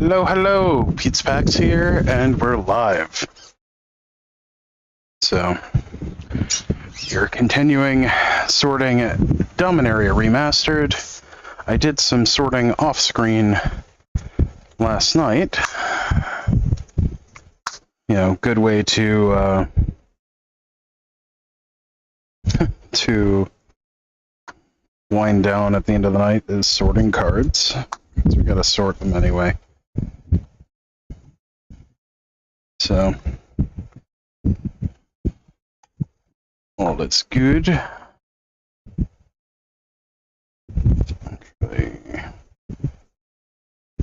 Hello, hello! Pete's Packs here, and we're live. So, you're continuing sorting Dominaria Remastered. I did some sorting off-screen last night. You know, good way to, to wind down at the end of the night is sorting cards. So we gotta sort them anyway. So, all that's good. Actually,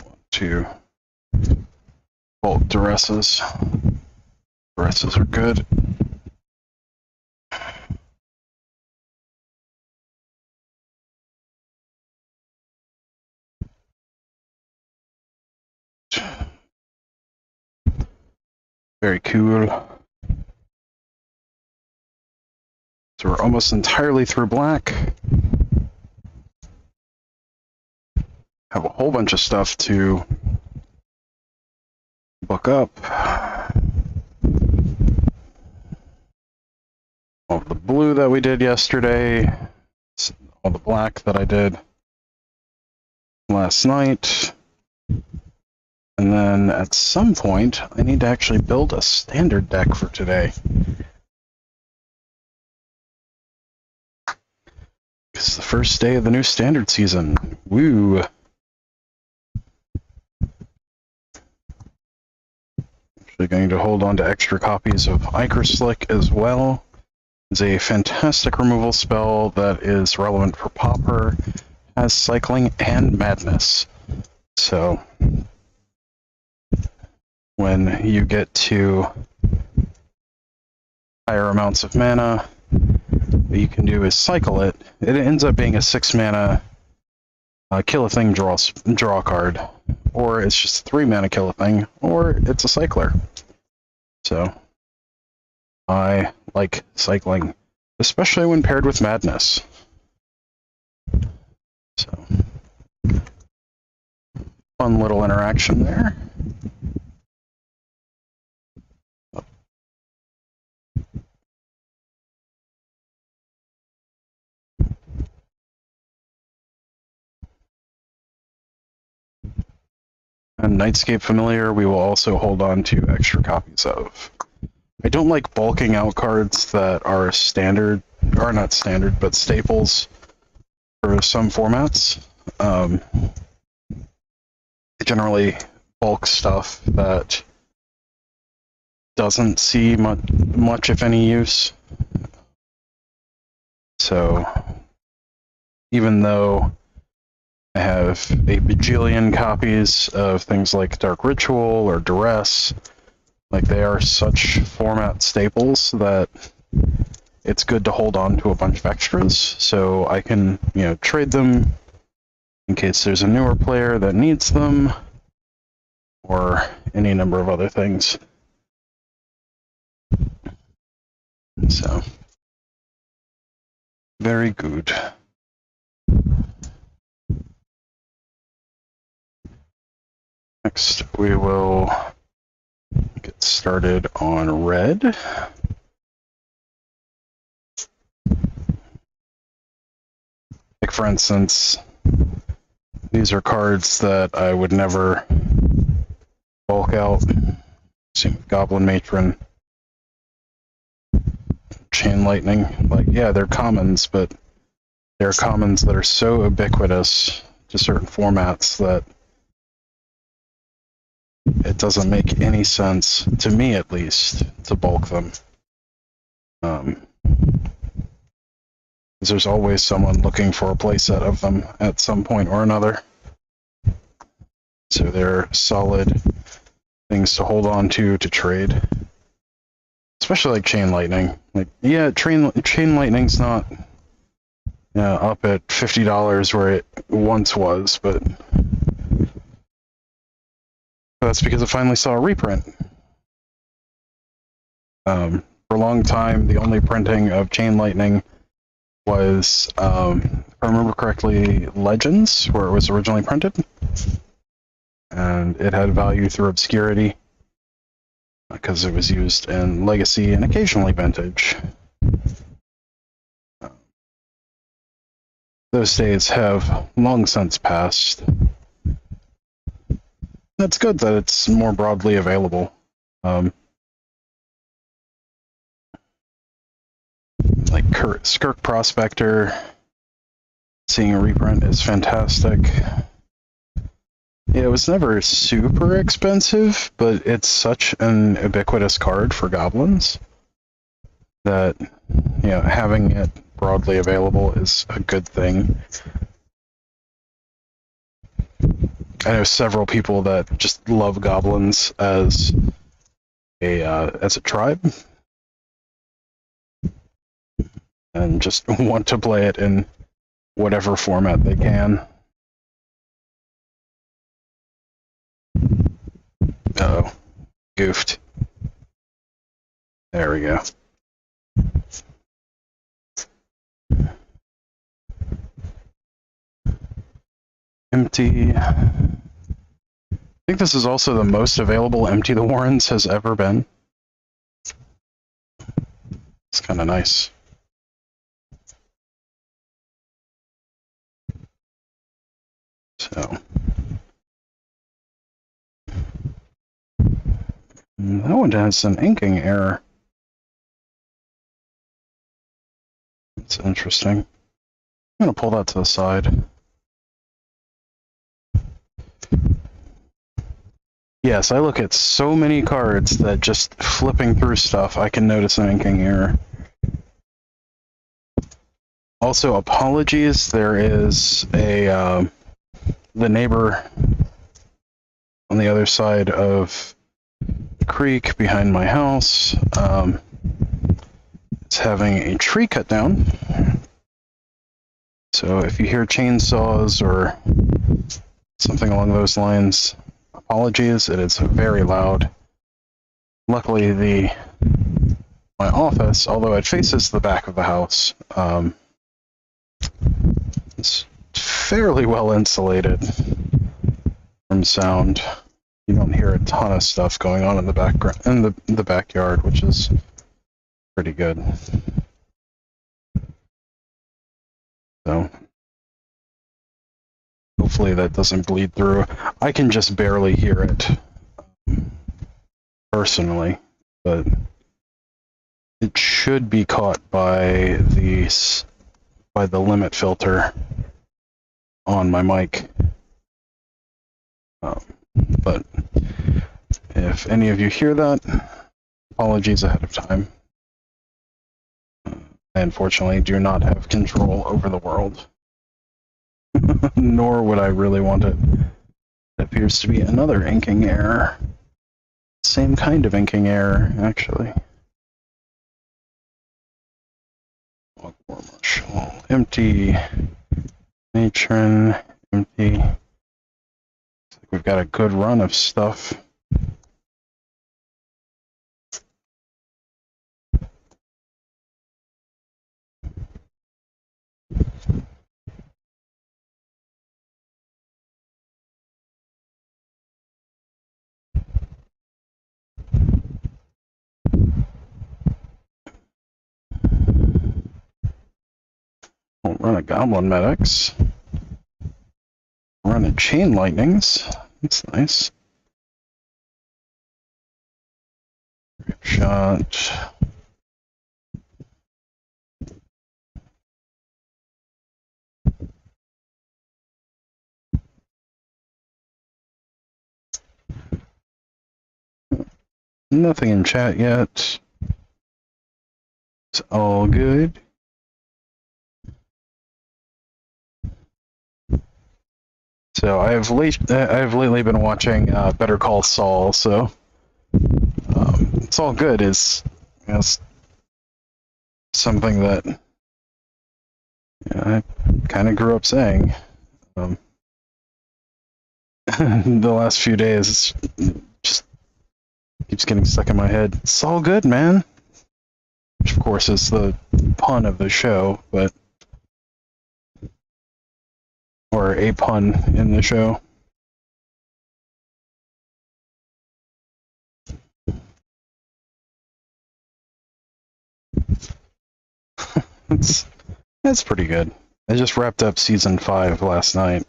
want to bulk duresses. Duresses are good. Very cool. So we're almost entirely through black. Have a whole bunch of stuff to book up. All the blue that we did yesterday. All the black that I did last night. And then at some point, I need to actually build a standard deck for today. It's the first day of the new standard season. Woo! Actually going to hold on to extra copies of Ichor Slick as well. It's a fantastic removal spell that is relevant for Pauper, has Cycling and Madness. So, when you get to higher amounts of mana, what you can do is cycle it. It ends up being a 6-mana kill a thing, draw card, or it's just a 3-mana kill a thing, or it's a cycler. So I like cycling, especially when paired with Madness. So fun little interaction there. And Nightscape Familiar, we will also hold on to extra copies of. I don't like bulking out cards that are standard, or not standard, but staples for some formats. I generally bulk stuff that doesn't see much if any use. So, even though I have a bajillion copies of things like Dark Ritual or Duress. Like, they are such format staples that it's good to hold on to a bunch of extras, so I can, you know, trade them in case there's a newer player that needs them, or any number of other things. So, very good. Next, we will get started on red. Like, for instance, these are cards that I would never bulk out. Same with Goblin Matron. Chain Lightning. Like, yeah, they're commons, but they're commons that are so ubiquitous to certain formats that it doesn't make any sense, to me at least, to bulk them. Because there's always someone looking for a playset of them at some point or another. So they're solid things to hold on to trade. Especially like Chain Lightning. Like, yeah, Chain Lightning's not up at $50 where it once was, but that's because it finally saw a reprint. For a long time, the only printing of Chain Lightning was, if I remember correctly, Legends, where it was originally printed. and it had value through obscurity because it was used in Legacy and occasionally Vintage. Those days have long since passed. That's good that it's more broadly available. Like Skirk Prospector, seeing a reprint is fantastic. Yeah, it was never super expensive, but it's such an ubiquitous card for goblins that, you know, having it broadly available is a good thing. I know several people that just love goblins as a tribe, and just want to play it in whatever format they can. Uh-oh. Goofed. There we go. Empty. I think this is also the most available Empty the Warrens has ever been. It's kind of nice. So. That one has an inking error. That's interesting. I'm going to pull that to the side. Yes, I look at so many cards that just flipping through stuff, I can notice an inking error. Also, apologies, there is the neighbor on the other side of the creek behind my house. It's having a tree cut down. So if you hear chainsaws or something along those lines, apologies, it is very loud. Luckily, my office, although it faces the back of the house, is fairly well insulated from sound. You don't hear a ton of stuff going on in the background, in the backyard, which is pretty good. So hopefully that doesn't bleed through. I can just barely hear it personally, but it should be caught by the limit filter on my mic. But if any of you hear that, apologies ahead of time. I unfortunately do not have control over the world. Nor would I really want it. It appears to be another inking error. Same kind of inking error, actually. Marshall, empty. Matron, empty. Looks like we've got a good run of stuff. We'll run a Goblin Medics. Run a Chain Lightnings. That's nice. Rip Shot. Nothing in chat yet. It's all good. So I've lately been watching Better Call Saul, so it's all good. Is, you know, something that, you know, I kind of grew up saying. The last few days, just keeps getting stuck in my head. It's all good, man. Which, of course, is the pun of the show, but... or a pun in the show. That's pretty good. I just wrapped up season 5 last night.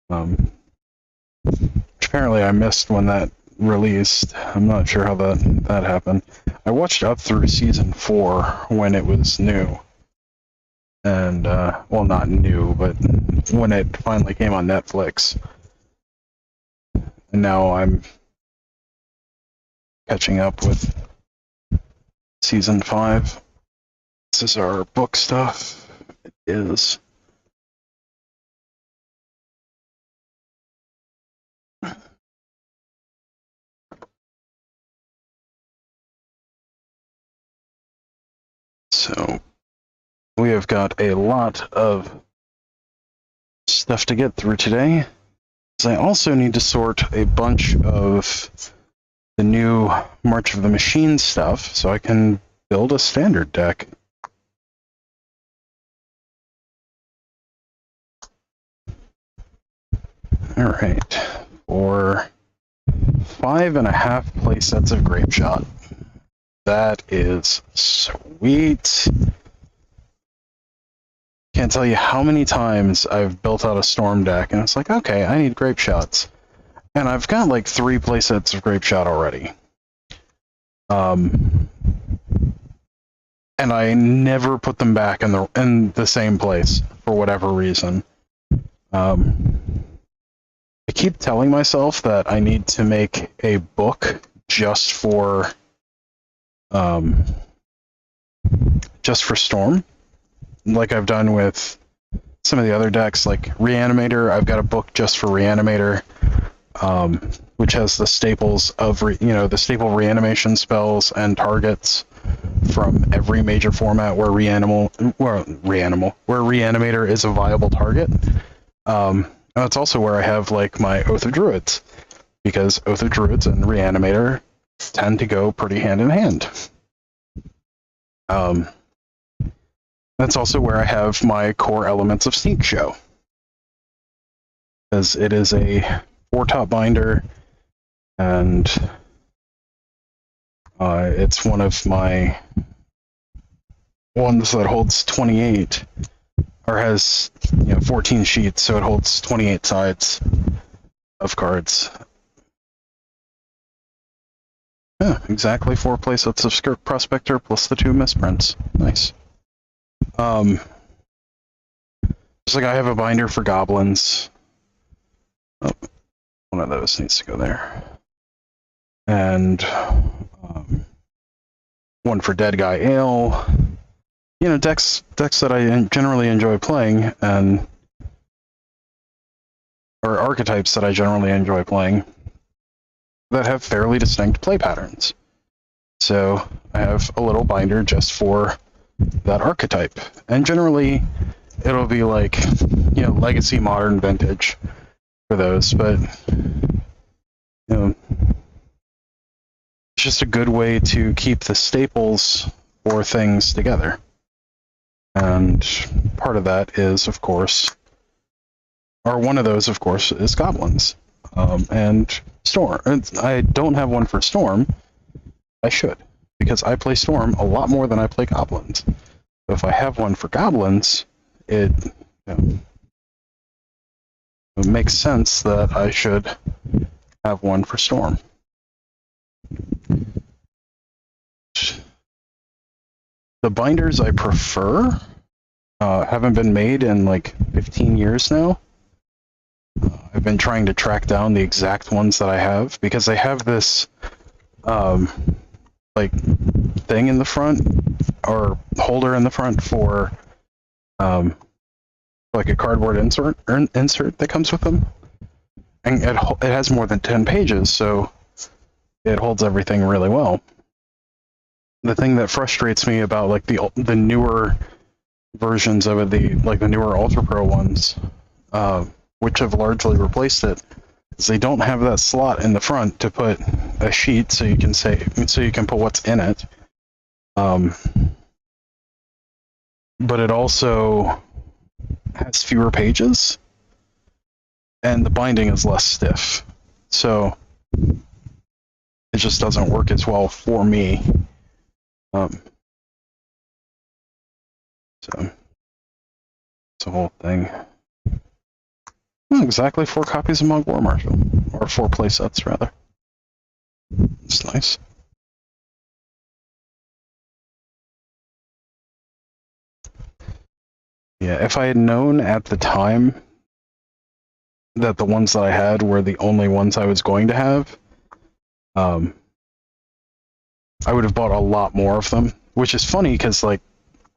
Which apparently I missed when that released. I'm not sure how that happened. I watched up through season 4 when it was new. And, well, not new, but when it finally came on Netflix. And now I'm catching up with season 5. This is our book stuff. It is. So, we have got a lot of stuff to get through today. I also need to sort a bunch of the new March of the Machine stuff so I can build a standard deck. Alright, for 5.5 play sets of Grape Shot. That is sweet. Can't tell you how many times I've built out a Storm deck and it's like, okay, I need Grape Shots. And I've got like 3 playsets of Grape Shot already. And I never put them back in the same place for whatever reason. I keep telling myself that I need to make a book just for Storm, like I've done with some of the other decks, like Reanimator. I've got a book just for Reanimator, which has the staples of the staple reanimation spells and targets from every major format where Reanimator is a viable target. That's also where I have like my Oath of Druids, because Oath of Druids and Reanimator tend to go pretty hand in hand. That's also where I have my core elements of Sneak Show, because it is a 4-top binder, and it's one of my ones that holds 28, or has 14 sheets, so it holds 28 sides of cards. Yeah, exactly 4 playsets of Skirt Prospector plus the 2 misprints. Nice. Just like I have a binder for goblins. Oh, one of those needs to go there. And one for Dead Guy Ale. Decks that I generally enjoy playing, or archetypes that I generally enjoy playing, that have fairly distinct play patterns. So I have a little binder just for that archetype, and generally it'll be like Legacy, Modern, Vintage for those, but it's just a good way to keep the staples for things together. And part of that is, of course, or one of those, of course, is Goblins. And Storm. I don't have one for Storm. I should, because I play Storm a lot more than I play Goblins. So if I have one for Goblins, it makes sense that I should have one for Storm. The binders I prefer haven't been made in like 15 years now. I've been trying to track down the exact ones that I have, because they have this like thing in the front, or holder in the front for like a cardboard insert that comes with them, and it has more than 10 pages, so it holds everything really well. The thing that frustrates me about like the newer versions of it, the newer Ultra Pro ones, which have largely replaced it, is they don't have that slot in the front to put a sheet so you can put what's in it. But it also has fewer pages, and the binding is less stiff, so it just doesn't work as well for me. So it's a whole thing. Oh, exactly 4 copies of Mog War Marshal. Or 4 playsets, rather. It's nice. Yeah, if I had known at the time that the ones that I had were the only ones I was going to have, I would have bought a lot more of them. Which is funny, because, like,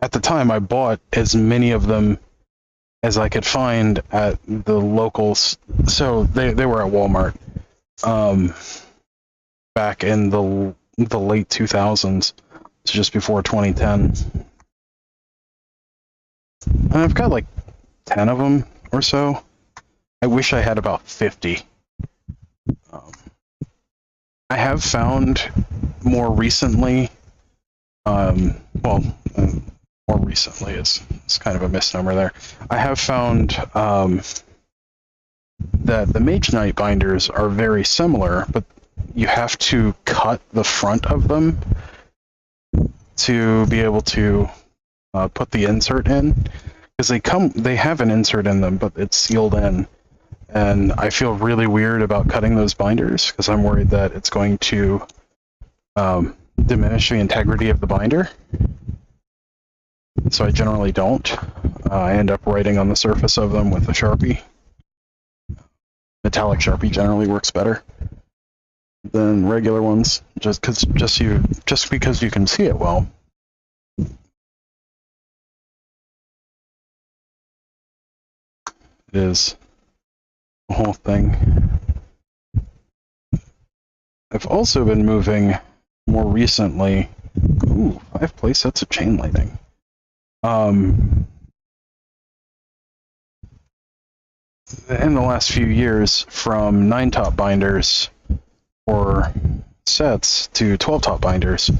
at the time I bought as many of them as I could find at the locals. So they were at Walmart back in the late 2000s, so just before 2010. And I've got like 10 of them or so. I wish I had about 50. I have found more recently, more recently is kind of a misnomer there. I have found that the Mage Knight binders are very similar, but you have to cut the front of them to be able to put the insert in, because they have an insert in them, but it's sealed in, and I feel really weird about cutting those binders because I'm worried that it's going to diminish the integrity of the binder. So I generally don't. I end up writing on the surface of them with a Sharpie. Metallic Sharpie generally works better than regular ones, just because you can see it well. It is a whole thing. I've also been moving more recently. Ooh, 5 playsets of chain lighting. In the last few years, from 9-top binders or sets to 12-top binders,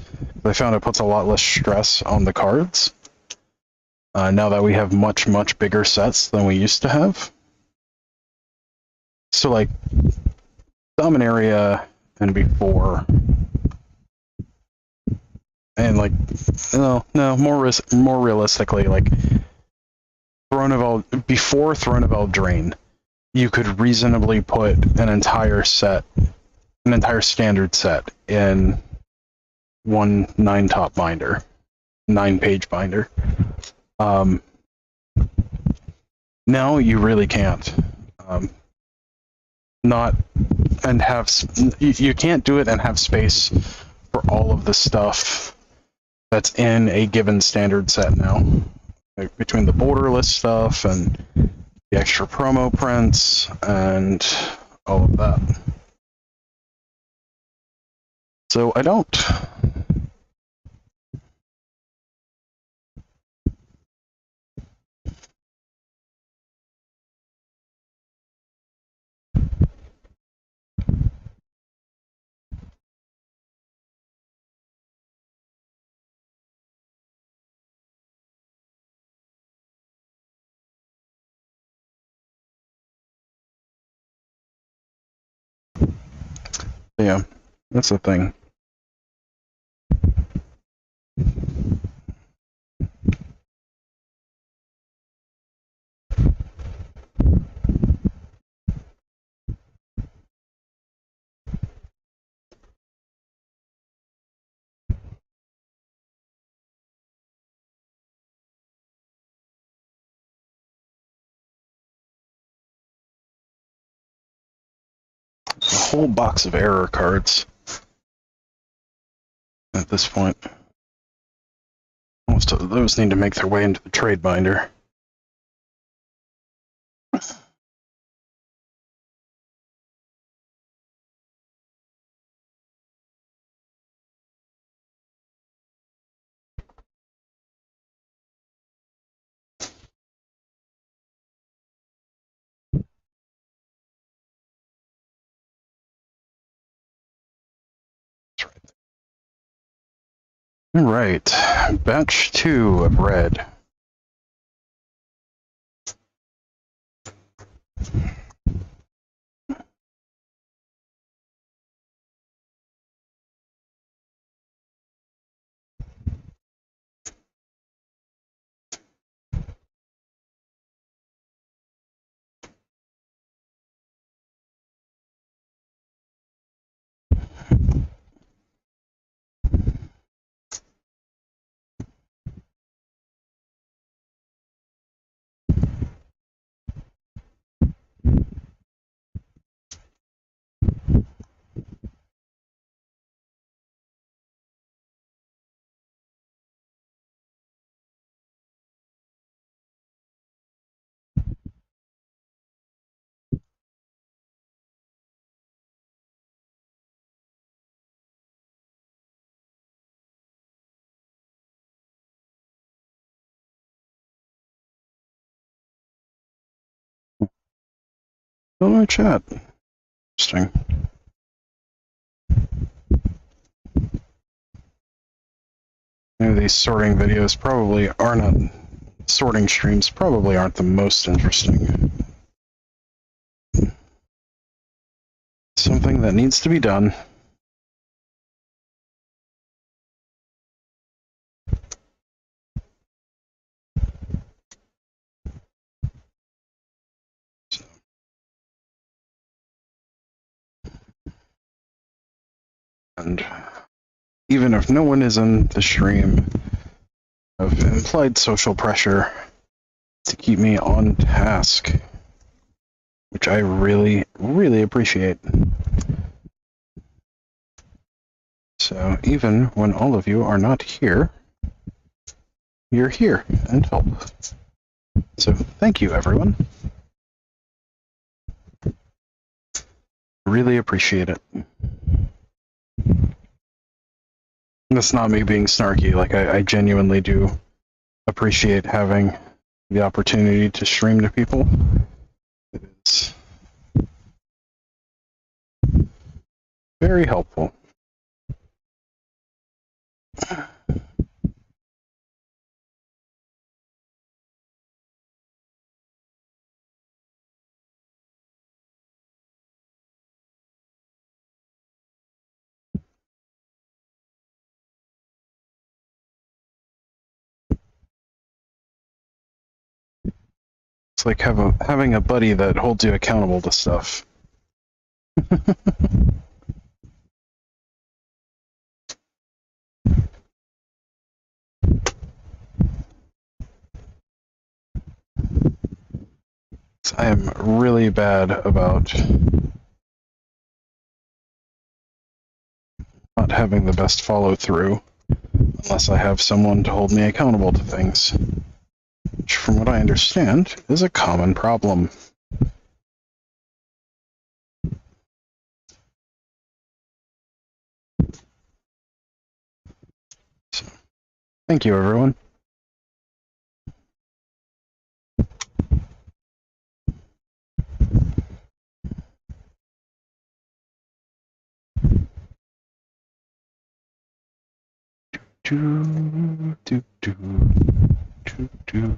I found it puts a lot less stress on the cards. Now that we have much, much bigger sets than we used to have. So, like, Dominaria and before, and, like, no, more realistically, like, before Throne of Eldraine, you could reasonably put an entire standard set in one 9-top binder, 9-page binder. Now you really can't. You can't do it and have space for all of the stuff that's in a given standard set now. Like, between the borderless stuff and the extra promo prints and all of that. So I don't. Yeah, that's the thing. A whole box of error cards at this point. Most of those need to make their way into the trade binder. All right, batch 2 of red. Oh, my chat. Interesting. Maybe these sorting videos probably are not. Sorting streams probably aren't the most interesting. Something that needs to be done. And even if no one is in the stream, of implied social pressure to keep me on task, which I really, really appreciate. So even when all of you are not here, you're here and help. So thank you, everyone. Really appreciate it. That's not me being snarky. Like, I genuinely do appreciate having the opportunity to stream to people. It's very helpful. It's like having a buddy that holds you accountable to stuff. I am really bad about not having the best follow through unless I have someone to hold me accountable to things, which from what I understand is a common problem. So, thank you, everyone. Do, do, do, do, do,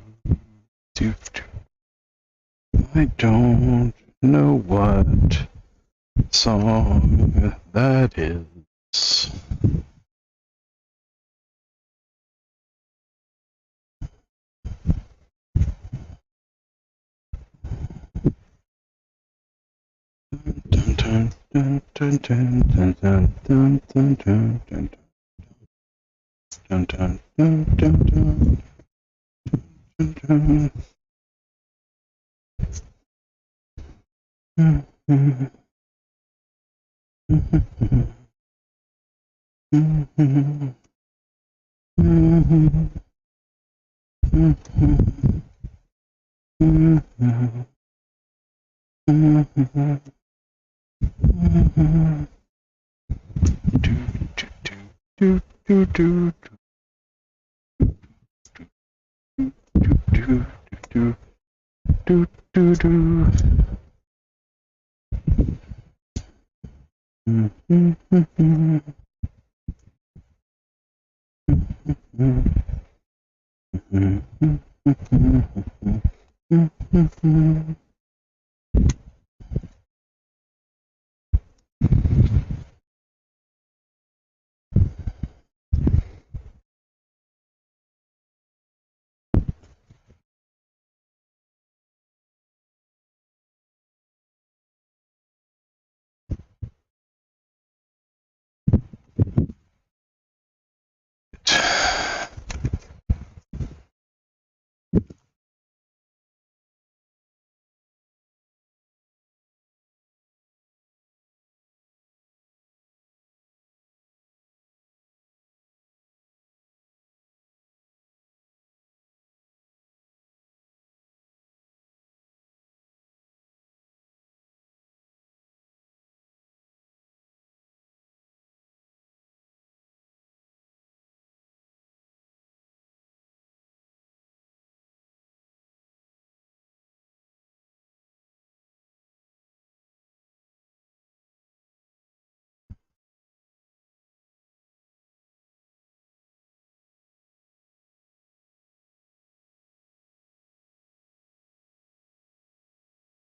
do, do. I don't know what song that is. Dun, dun, dun, dun, dun, dun, dun, dun, dun, dun, dun. Dun, dun, dun, dun, dun, dun, dun. Do, do, do, do, do, do, do, do.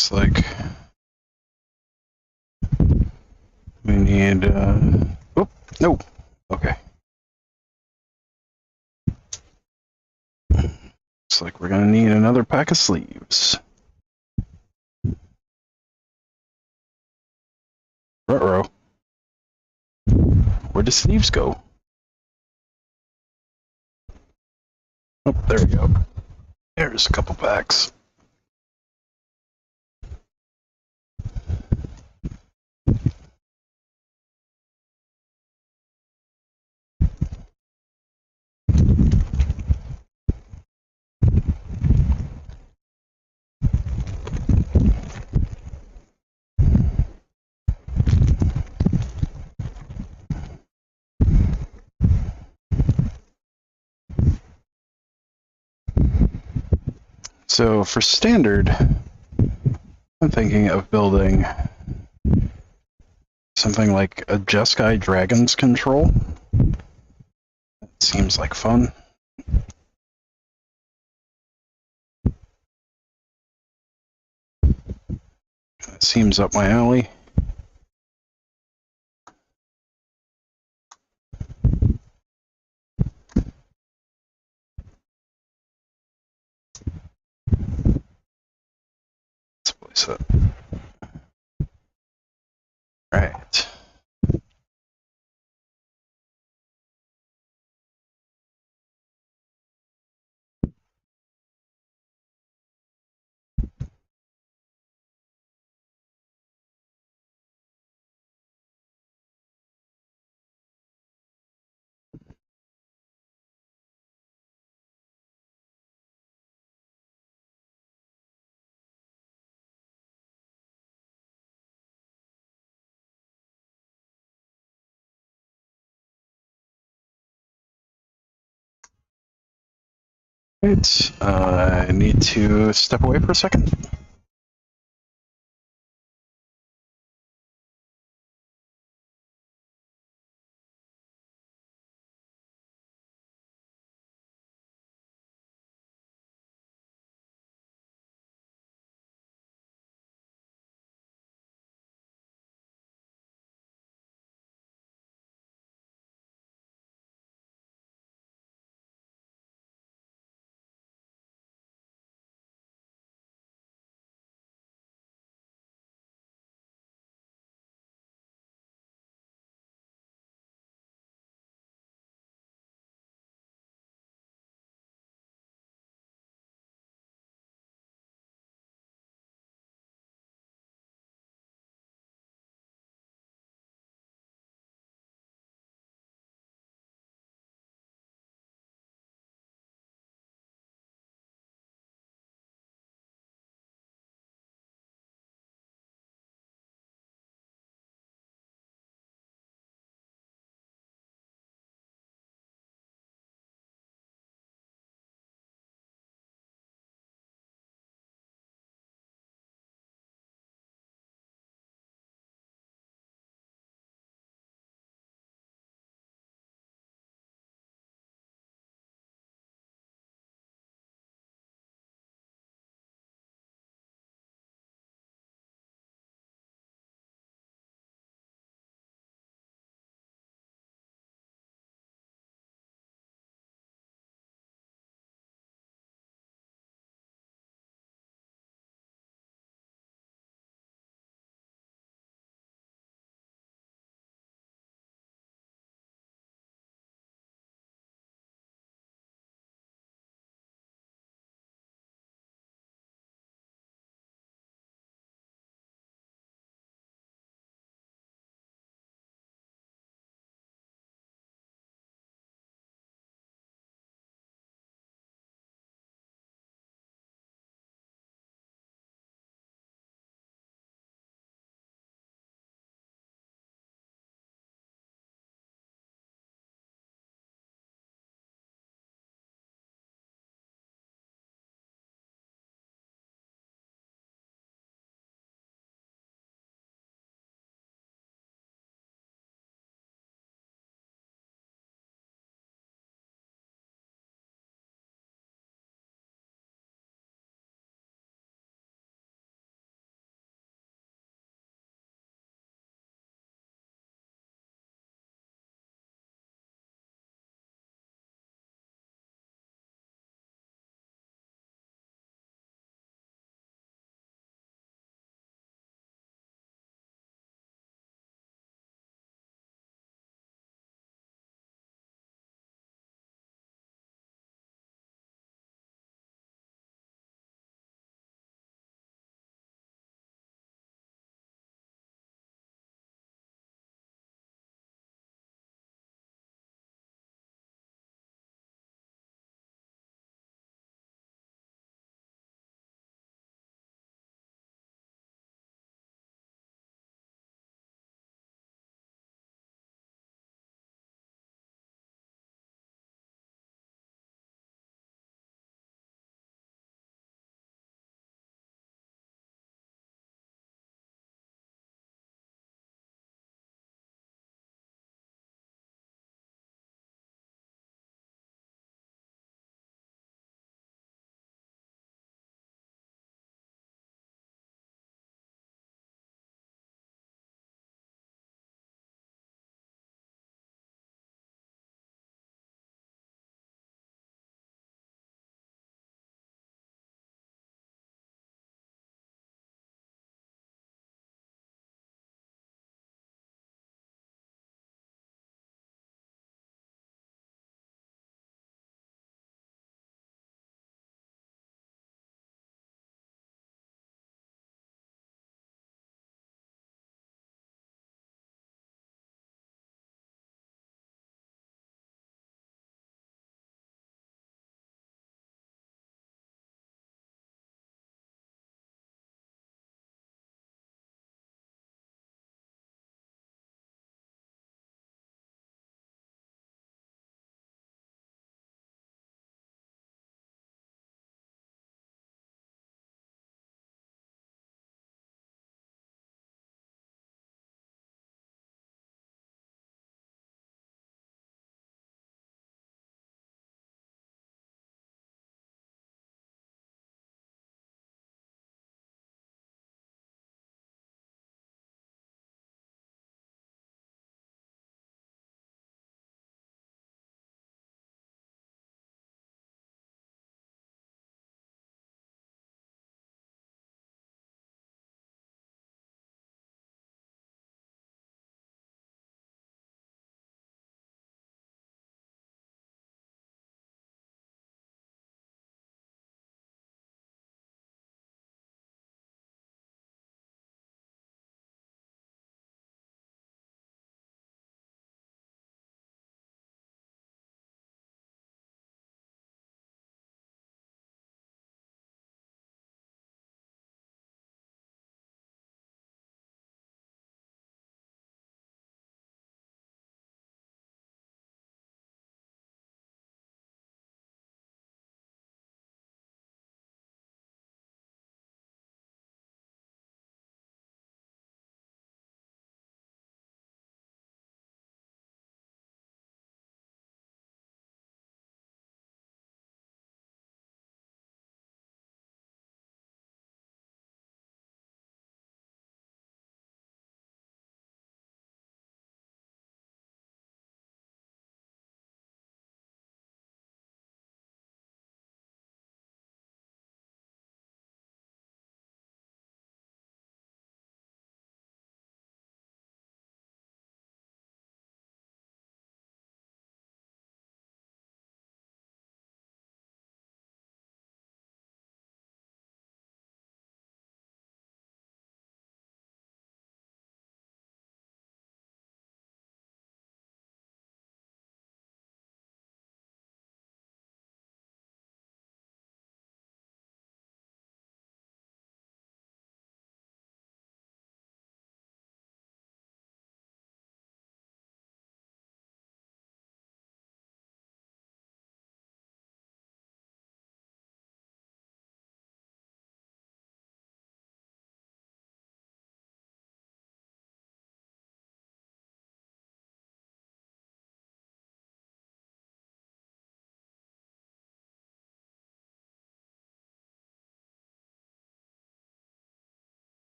Looks like we need, oh, no. Okay. Looks like we're gonna need another pack of sleeves. Ruh-roh. Where do sleeves go? Oh, there we go. There's a couple packs. So for standard, I'm thinking of building something like a Jeskai Dragon's Control. It seems like fun. It seems up my alley. Let's place it. Right. Right. I need to step away for a second.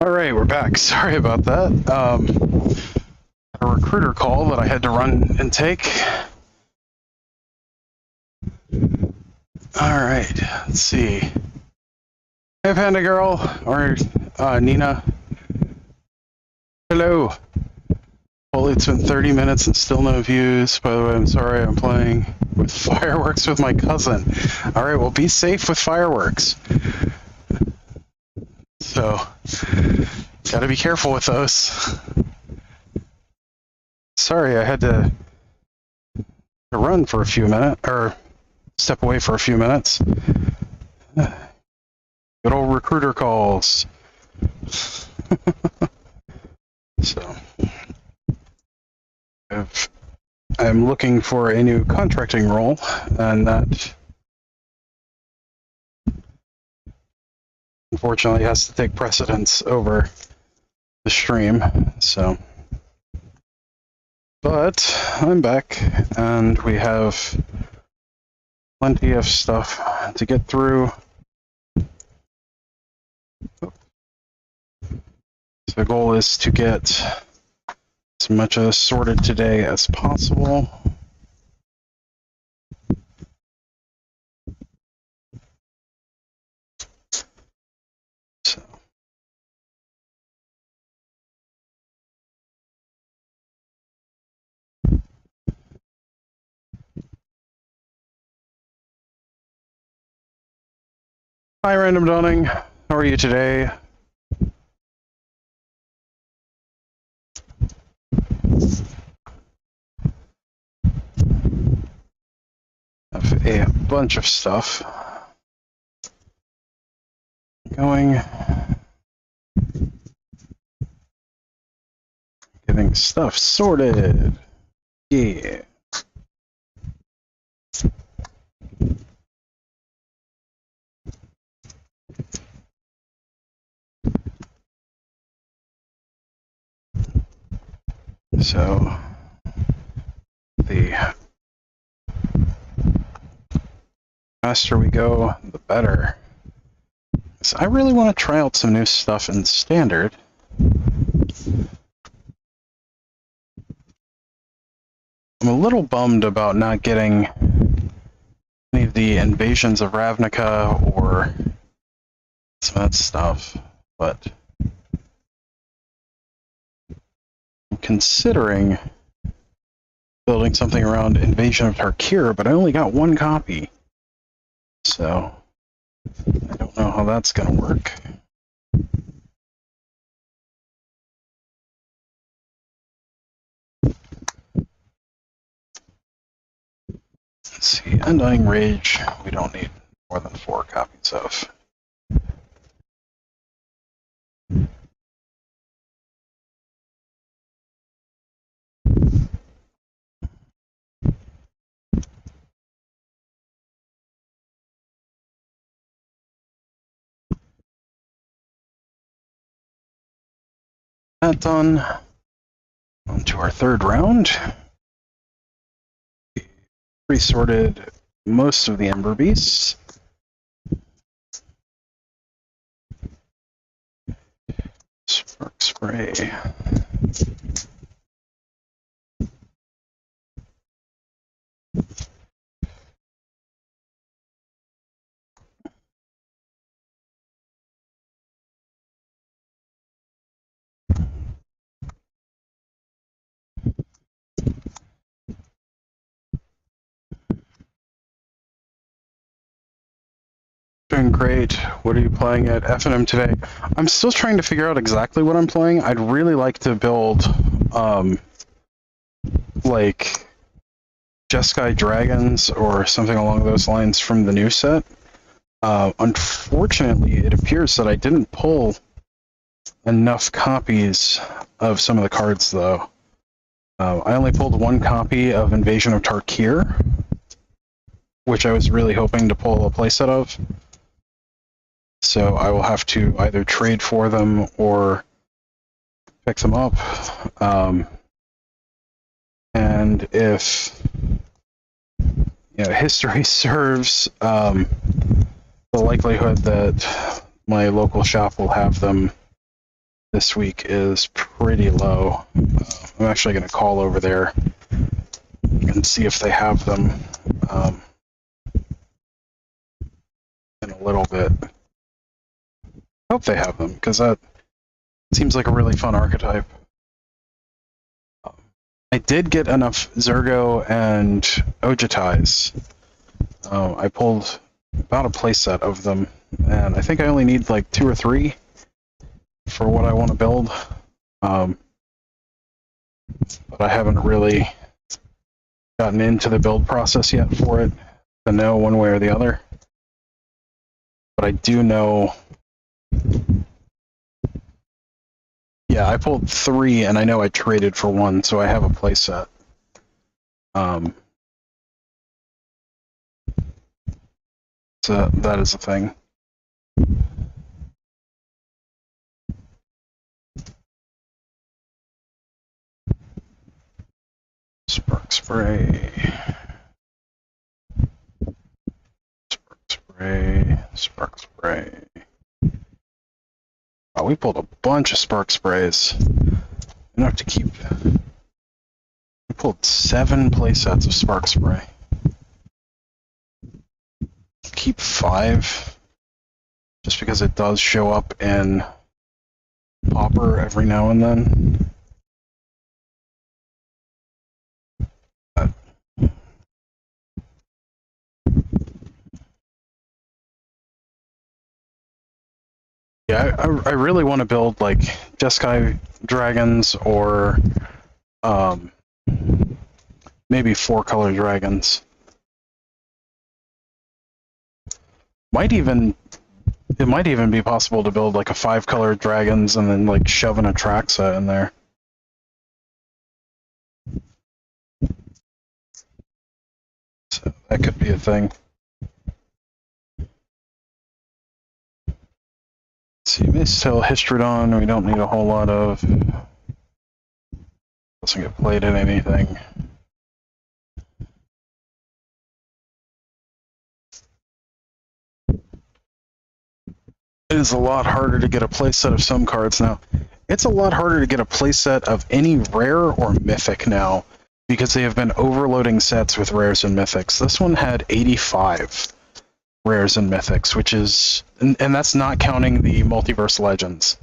All right, we're back. Sorry about that. A recruiter call that I had to run and take. All right, let's see. Hey, Panda Girl, or Nina. Hello. Well, it's been 30 minutes and still no views. By the way, I'm sorry, I'm playing with fireworks with my cousin. All right, well, be safe with fireworks. So, gotta be careful with those. Sorry, I had to run for a few minutes, or step away for a few minutes. Good old recruiter calls. So, I'm looking for a new contracting role, and that unfortunately has to take precedence over the stream. So, but I'm back, and we have plenty of stuff to get through. So the goal is to get as much of this sorted today as possible. So. Hi, Random Dawning. How are you today? I have a bunch of stuff going. Getting stuff sorted. Yeah. So, the faster we go, the better. So I really want to try out some new stuff in Standard. I'm a little bummed about not getting any of the Invasions of Ravnica or some of that stuff, but I'm considering building something around Invasion of Tarkir, but I only got one copy, so I don't know how that's going to work. Let's see, Undying Rage, we don't need more than 4 copies of. That done. On to our third round. Pre-sorted most of the Ember Beasts. Spark Spray. Doing great. What are you playing at F&M today? I'm still trying to figure out exactly what I'm playing. I'd really like to build, like, Jeskai Dragons or something along those lines from the new set. Unfortunately, it appears that I didn't pull enough copies of some of the cards, though. I only pulled 1 copy of Invasion of Tarkir, which I was really hoping to pull a playset of. So I will have to either trade for them or pick them up. And if history serves, the likelihood that my local shop will have them this week is pretty low. I'm actually going to call over there and see if they have them in a little bit. Hope they have them, because that seems like a really fun archetype. I did get enough Zergo and Ojitais. I pulled about a playset of them, and I think I only need like 2 or 3 for what I want to build. But I haven't really gotten into the build process yet for it to know one way or the other. But I do know... Yeah, I pulled 3, and I know I traded for 1, so I have a playset. So that is a thing. Spark spray. Spark spray. Spark spray. Wow, we pulled a bunch of spark sprays. Enough to keep... We pulled 7 playsets of spark spray. Keep 5, just because it does show up in Pauper every now and then. Yeah, I really want to build like Jeskai dragons or maybe 4-color dragons. It might even be possible to build like a 5-color dragons and then like shove an Atraxa in there. So that could be a thing. Let's see, Mace-Tail Histrodon, we don't need a whole lot of. Doesn't get played in anything. It is a lot harder to get a playset of some cards now. It's a lot harder to get a playset of any rare or mythic now, because they have been overloading sets with rares and mythics. This one had 85 rares and mythics, which is... And that's not counting the Multiverse Legends.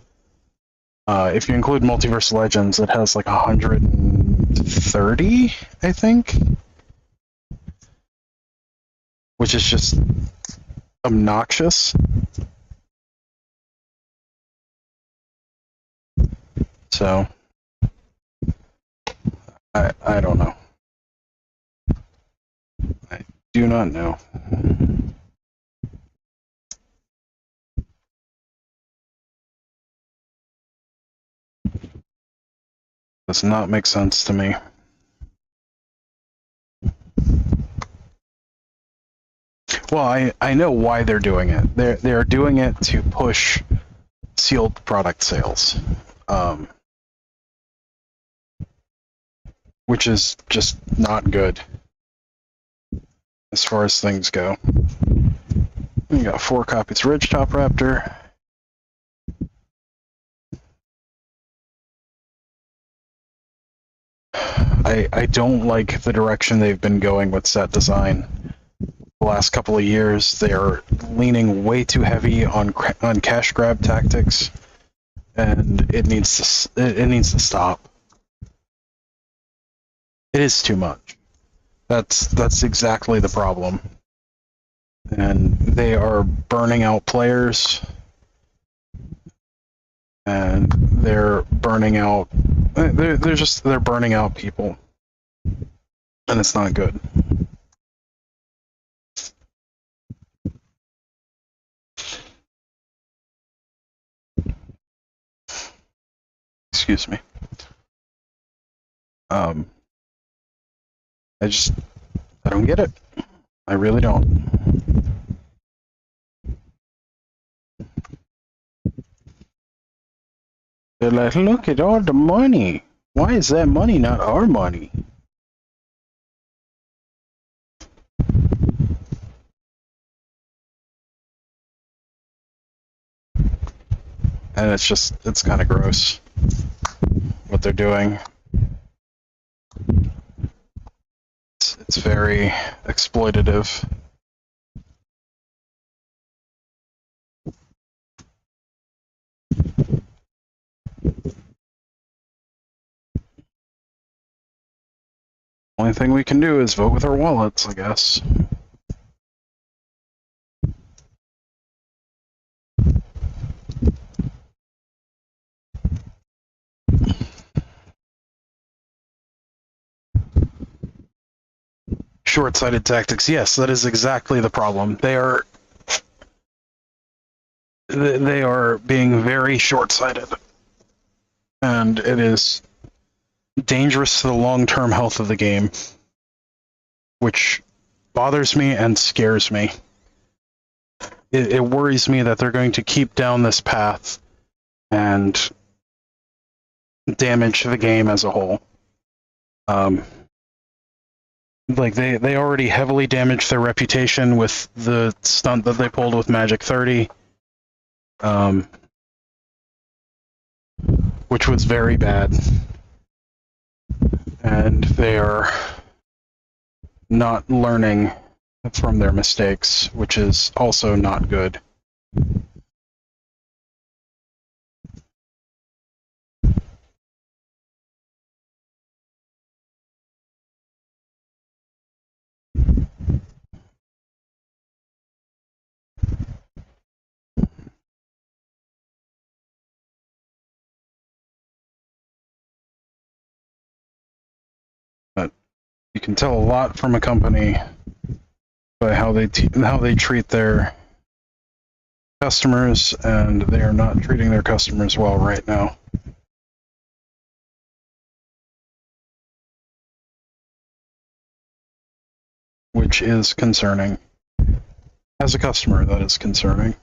If you include Multiverse Legends, it has like 130, I think? Which is just obnoxious. So, I don't know. I do not know. Does not make sense to me. Well, I know why they're doing it. They're doing it to push sealed product sales, which is just not good as far as things go. We got 4 copies of Ridgetop Raptor. I don't like the direction they've been going with set design. The last couple of years, they are leaning way too heavy on cash grab tactics, and it needs to stop. It is too much. That's exactly the problem, and they are burning out players, and they're burning out. They're burning out people, and it's not good. Excuse me. I don't get it. I really don't. They're like, look at all the money. Why is that money not our money? and it's kind of gross what they're doing. It's very exploitative. Only thing we can do is vote with our wallets, I guess. Short-sighted tactics. Yes, that is exactly the problem. They are being very short-sighted, and it is dangerous to the long-term health of the game, which bothers me and scares me. It worries me that they're going to keep down this path and damage the game as a whole. Like they already heavily damaged their reputation with the stunt that they pulled with Magic 30, which was very bad, and they are not learning from their mistakes, which is also not good. But you can tell a lot from a company by how they treat their customers, and they are not treating their customers well right now. Which is concerning. As a customer, that is concerning.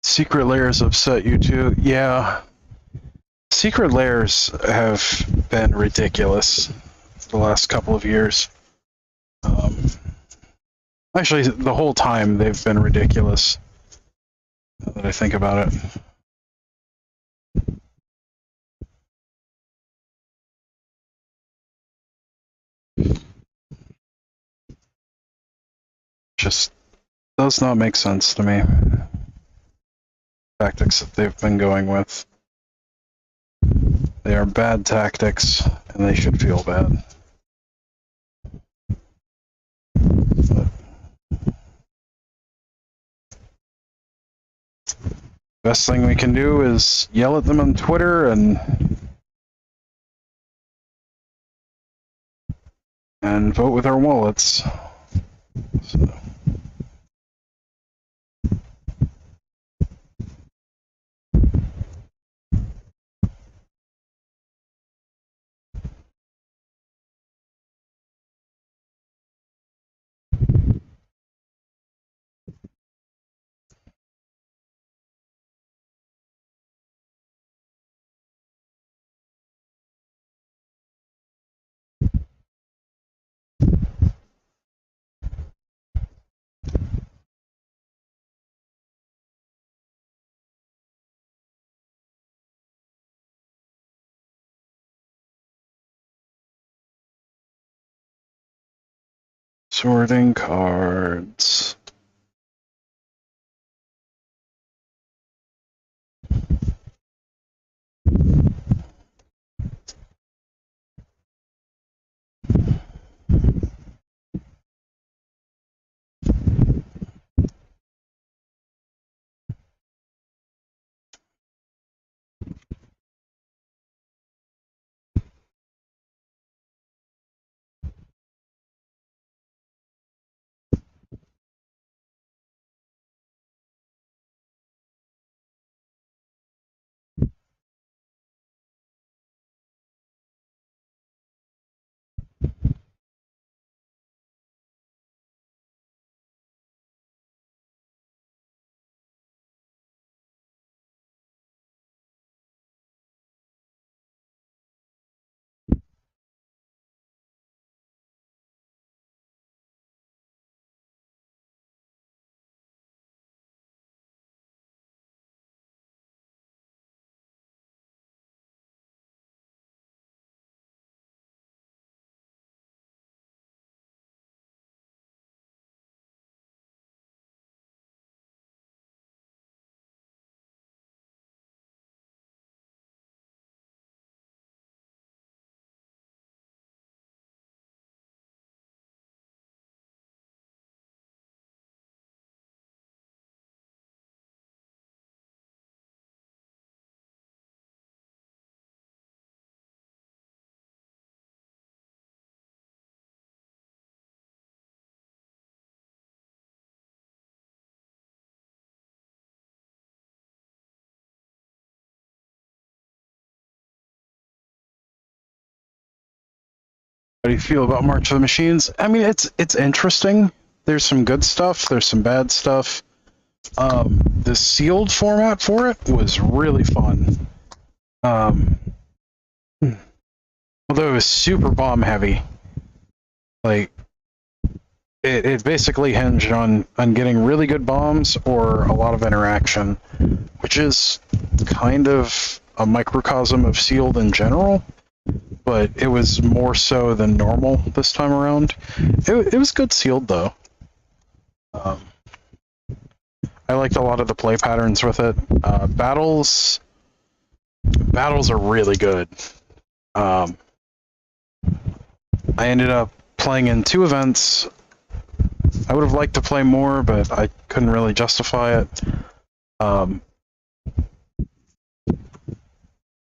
Secret layers upset you too? Yeah. Secret layers have been ridiculous the last couple of years. Actually, the whole time they've been ridiculous, now that I think about it. just does not make sense to me. Tactics that they've been going with. They are bad tactics, and they should feel bad. But best thing we can do is yell at them on Twitter and vote with our wallets. So. Sorting cards. How do you feel about March of the Machines? I mean, it's interesting. There's some good stuff. There's some bad stuff. The sealed format for it was really fun. Although it was super bomb heavy. Like, it basically hinged on getting really good bombs or a lot of interaction, which is kind of a microcosm of sealed in general, but it was more so than normal this time around. It was good sealed, though. I liked a lot of the play patterns with it. Battles are really good. I ended up playing in 2 events. I would have liked to play more, but I couldn't really justify it.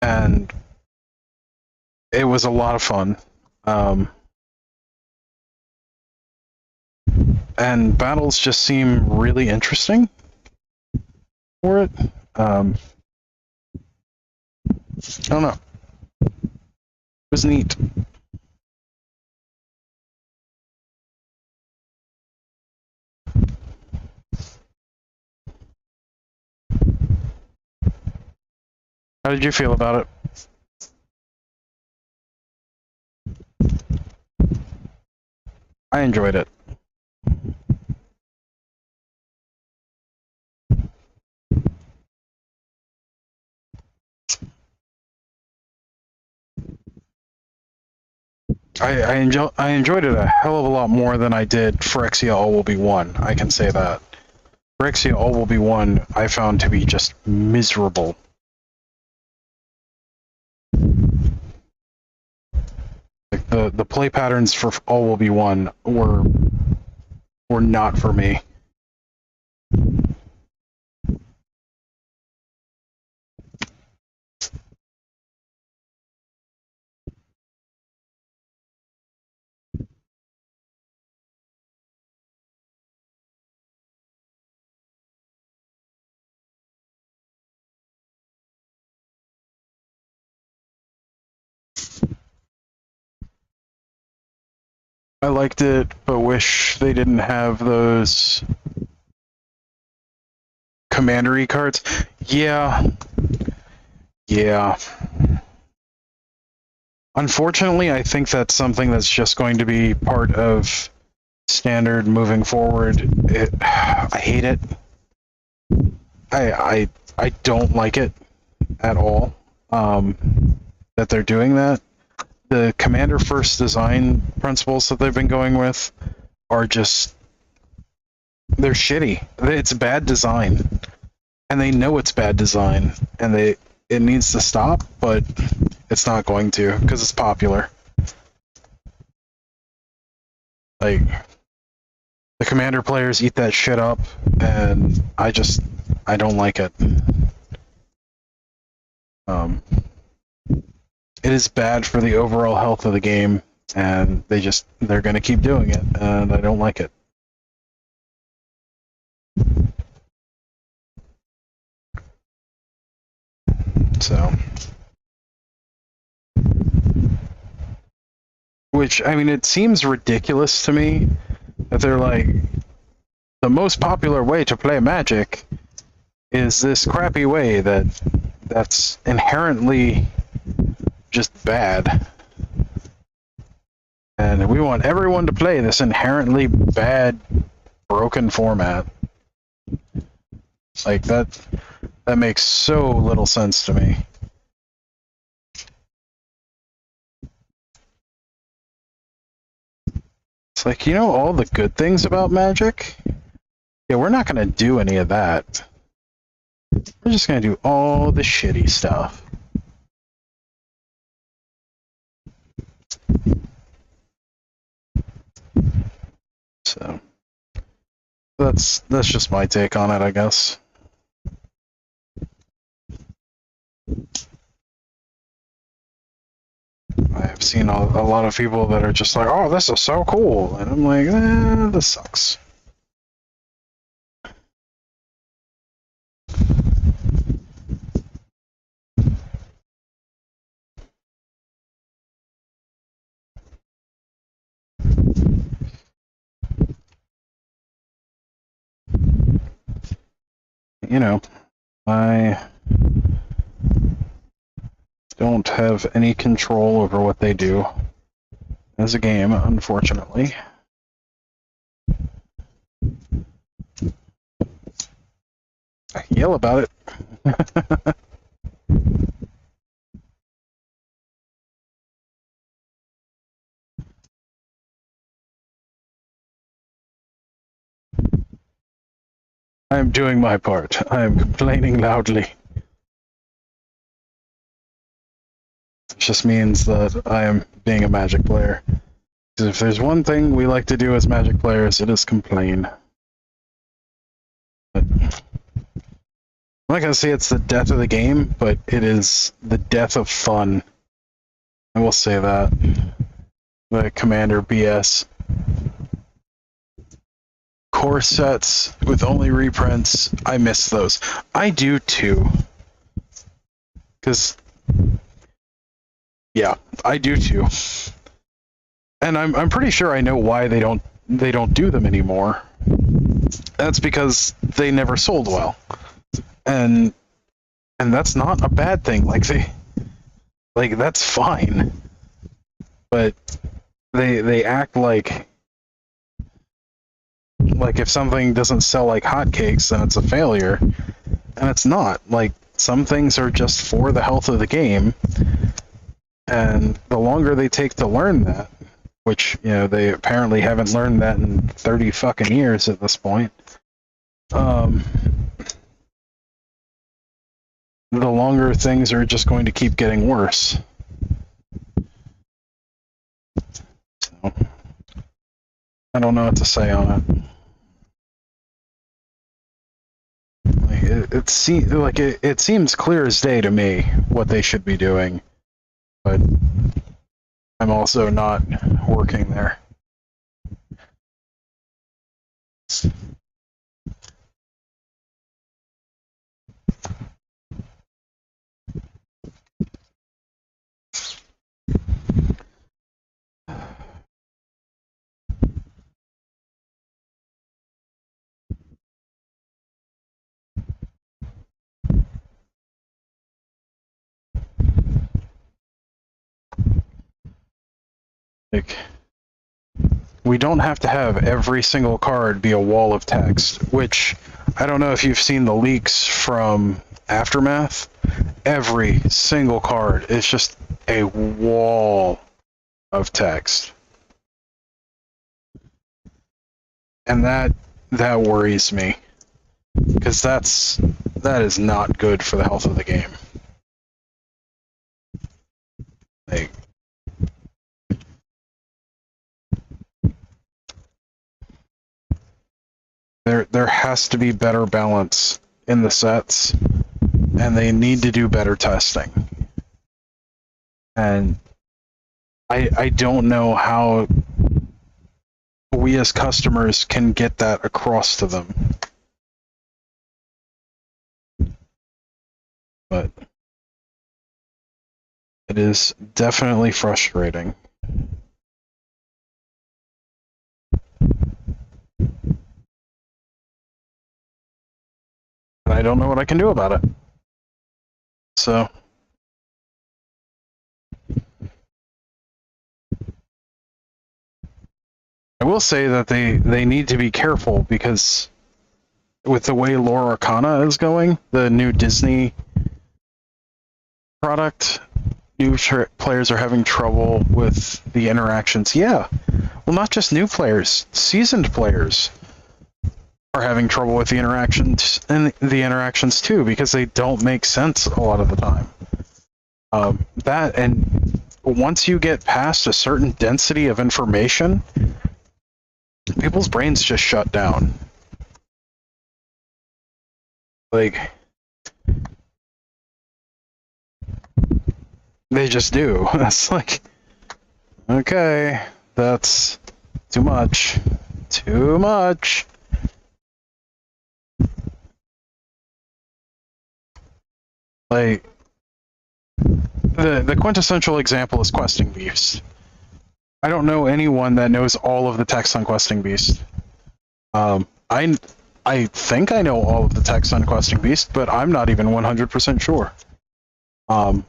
And it was a lot of fun. And battles just seem really interesting for it. I don't know. It was neat. How did you feel about it? I enjoyed it. I enjoyed it a hell of a lot more than I did Phyrexia All Will Be One. I can say that. Phyrexia All Will Be One I found to be just miserable. Like the play patterns for All Will Be One were not for me. I liked it, but wish they didn't have those commandery cards. Yeah. Unfortunately, I think that's something that's just going to be part of standard moving forward. I hate it. I don't like it at all. That they're doing that. The commander first design principles that they've been going with are just, they're shitty. It's bad design, and they know it's bad design, and it needs to stop, but it's not going to because it's popular. Like, the commander players eat that shit up, and I don't like it. It is bad for the overall health of the game, and they're going to keep doing it, and I don't like it. So, which, I mean, it seems ridiculous to me that they're like, the most popular way to play Magic is this crappy way that's inherently just bad. And we want everyone to play this inherently bad, broken format. Like, that makes so little sense to me. It's like, you know all the good things about Magic? Yeah, we're not going to do any of that. We're just going to do all the shitty stuff. So, that's just my take on it, I guess. I've seen a lot of people that are just like, oh, this is so cool. And I'm like, this sucks. You know, I don't have any control over what they do as a game, unfortunately. I can yell about it. I am doing my part. I am complaining loudly. It just means that I am being a Magic player. Because if there's one thing we like to do as Magic players, it is complain. But I'm not gonna say it's the death of the game, but it is the death of fun. I will say that. The Commander BS. Core sets with only reprints, I miss those. I do too. Because, yeah, I do too. And I'm pretty sure I know why they don't do them anymore. That's because they never sold well. And that's not a bad thing. Like that's fine. But they act like if something doesn't sell like hotcakes, then it's a failure. And it's not. Like, some things are just for the health of the game. And the longer they take to learn that, which, you know, they apparently haven't learned that in 30 fucking years at this point. The longer things are just going to keep getting worse. So, I don't know what to say on it. It seems clear as day to me what they should be doing, but I'm also not working there. Like, we don't have to have every single card be a wall of text, which I don't know if you've seen the leaks from Aftermath. Every single card is just a wall of text. And that worries me, because that is not good for the health of the game. Like, there has to be better balance in the sets, and they need to do better testing. And I don't know how we as customers can get that across to them. But it is definitely frustrating. And I don't know what I can do about it. So I will say that they need to be careful, because with the way Lore Arcana is going, the new Disney product, new players are having trouble with the interactions. Yeah, well, not just new players, seasoned players are having trouble with the interactions, and the interactions too, because they don't make sense a lot of the time. That, and once you get past a certain density of information, people's brains just shut down. Like, they just do. That's like, okay, that's too much. Too much. Like, the quintessential example is Questing Beast. I don't know anyone that knows all of the text on Questing Beast. I think I know all of the text on Questing Beast, but I'm not even 100% sure. I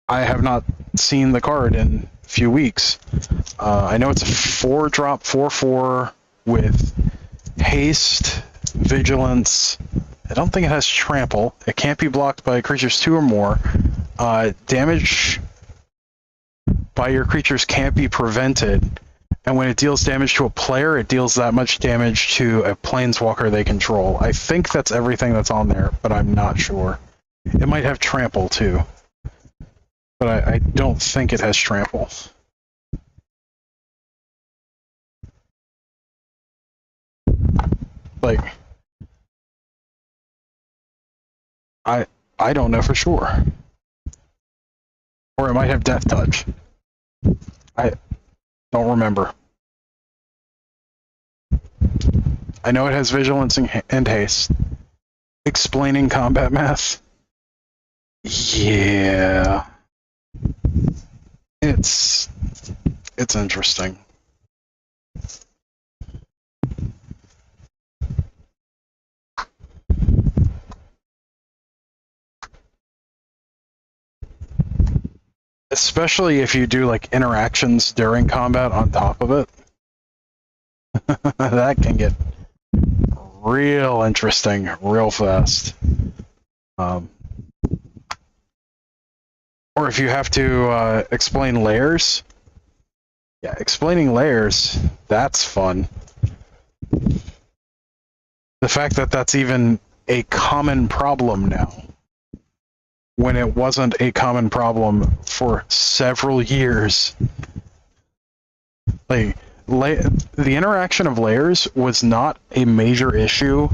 have not seen the card in a few weeks. I know it's a 4-drop 4/4 with haste, vigilance. I don't think it has trample. It can't be blocked by creatures 2 or more. Damage by your creatures can't be prevented. And when it deals damage to a player, it deals that much damage to a planeswalker they control. I think that's everything that's on there, but I'm not sure. It might have trample too, but I don't think it has trample. Like, I don't know for sure. Or it might have death touch. I don't remember. I know it has vigilance and haste. Explaining combat math? Yeah. It's interesting. Especially if you do like interactions during combat on top of it. That can get real interesting real fast. Or if you have to explain layers, Yeah, explaining layers, that's fun. The fact that that's even a common problem now, when it wasn't a common problem for several years. Like, the interaction of layers was not a major issue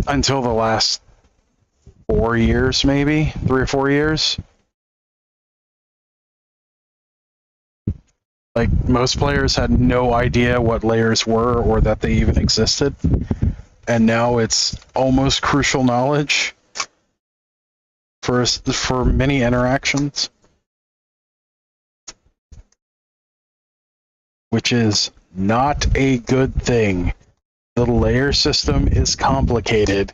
until the last 4 years, maybe 3 or 4 years. Like, most players had no idea what layers were or that they even existed, and now it's almost crucial knowledge for many interactions, which is not a good thing. The layer system is complicated.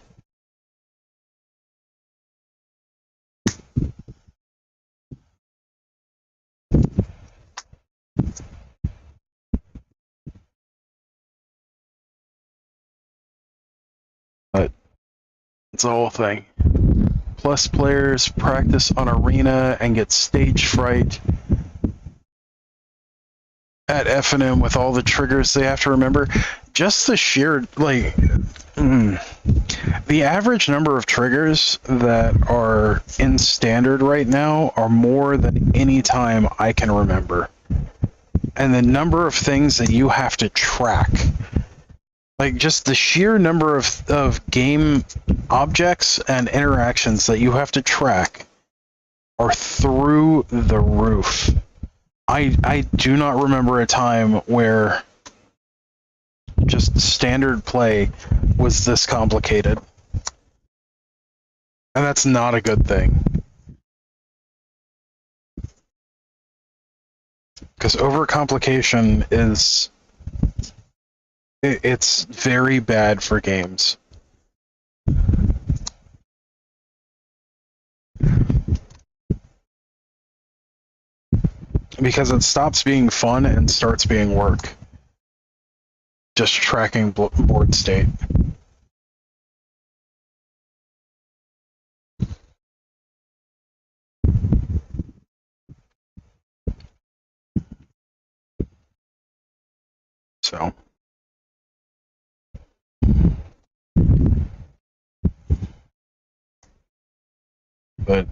But it's the whole thing. Plus, players practice on Arena and get stage fright at F&M with all the triggers they have to remember. Just the sheer, like, the average number of triggers that are in standard right now are more than any time I can remember. And the number of things that you have to track, like just the sheer number of game objects and interactions that you have to track are through the roof. I do not remember a time where just standard play was this complicated. And that's not a good thing. Because overcomplication is... it's very bad for games. Because it stops being fun and starts being work. Just tracking board state. So. But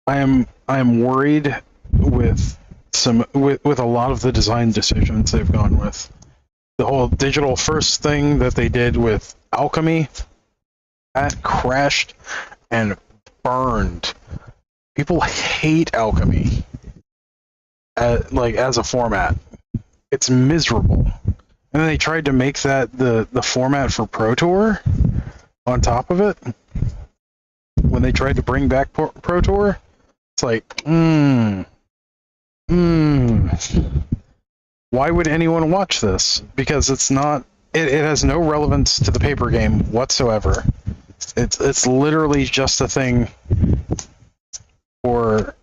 I am worried with a lot of the design decisions they've gone with. The whole digital first thing that they did with Alchemy, that crashed and burned. People hate Alchemy as a format. It's miserable. And then they tried to make that the format for Pro Tour on top of it. When they tried to bring back Pro Tour, it's like, why would anyone watch this? Because it's not, it has no relevance to the paper game whatsoever. It's literally just a thing for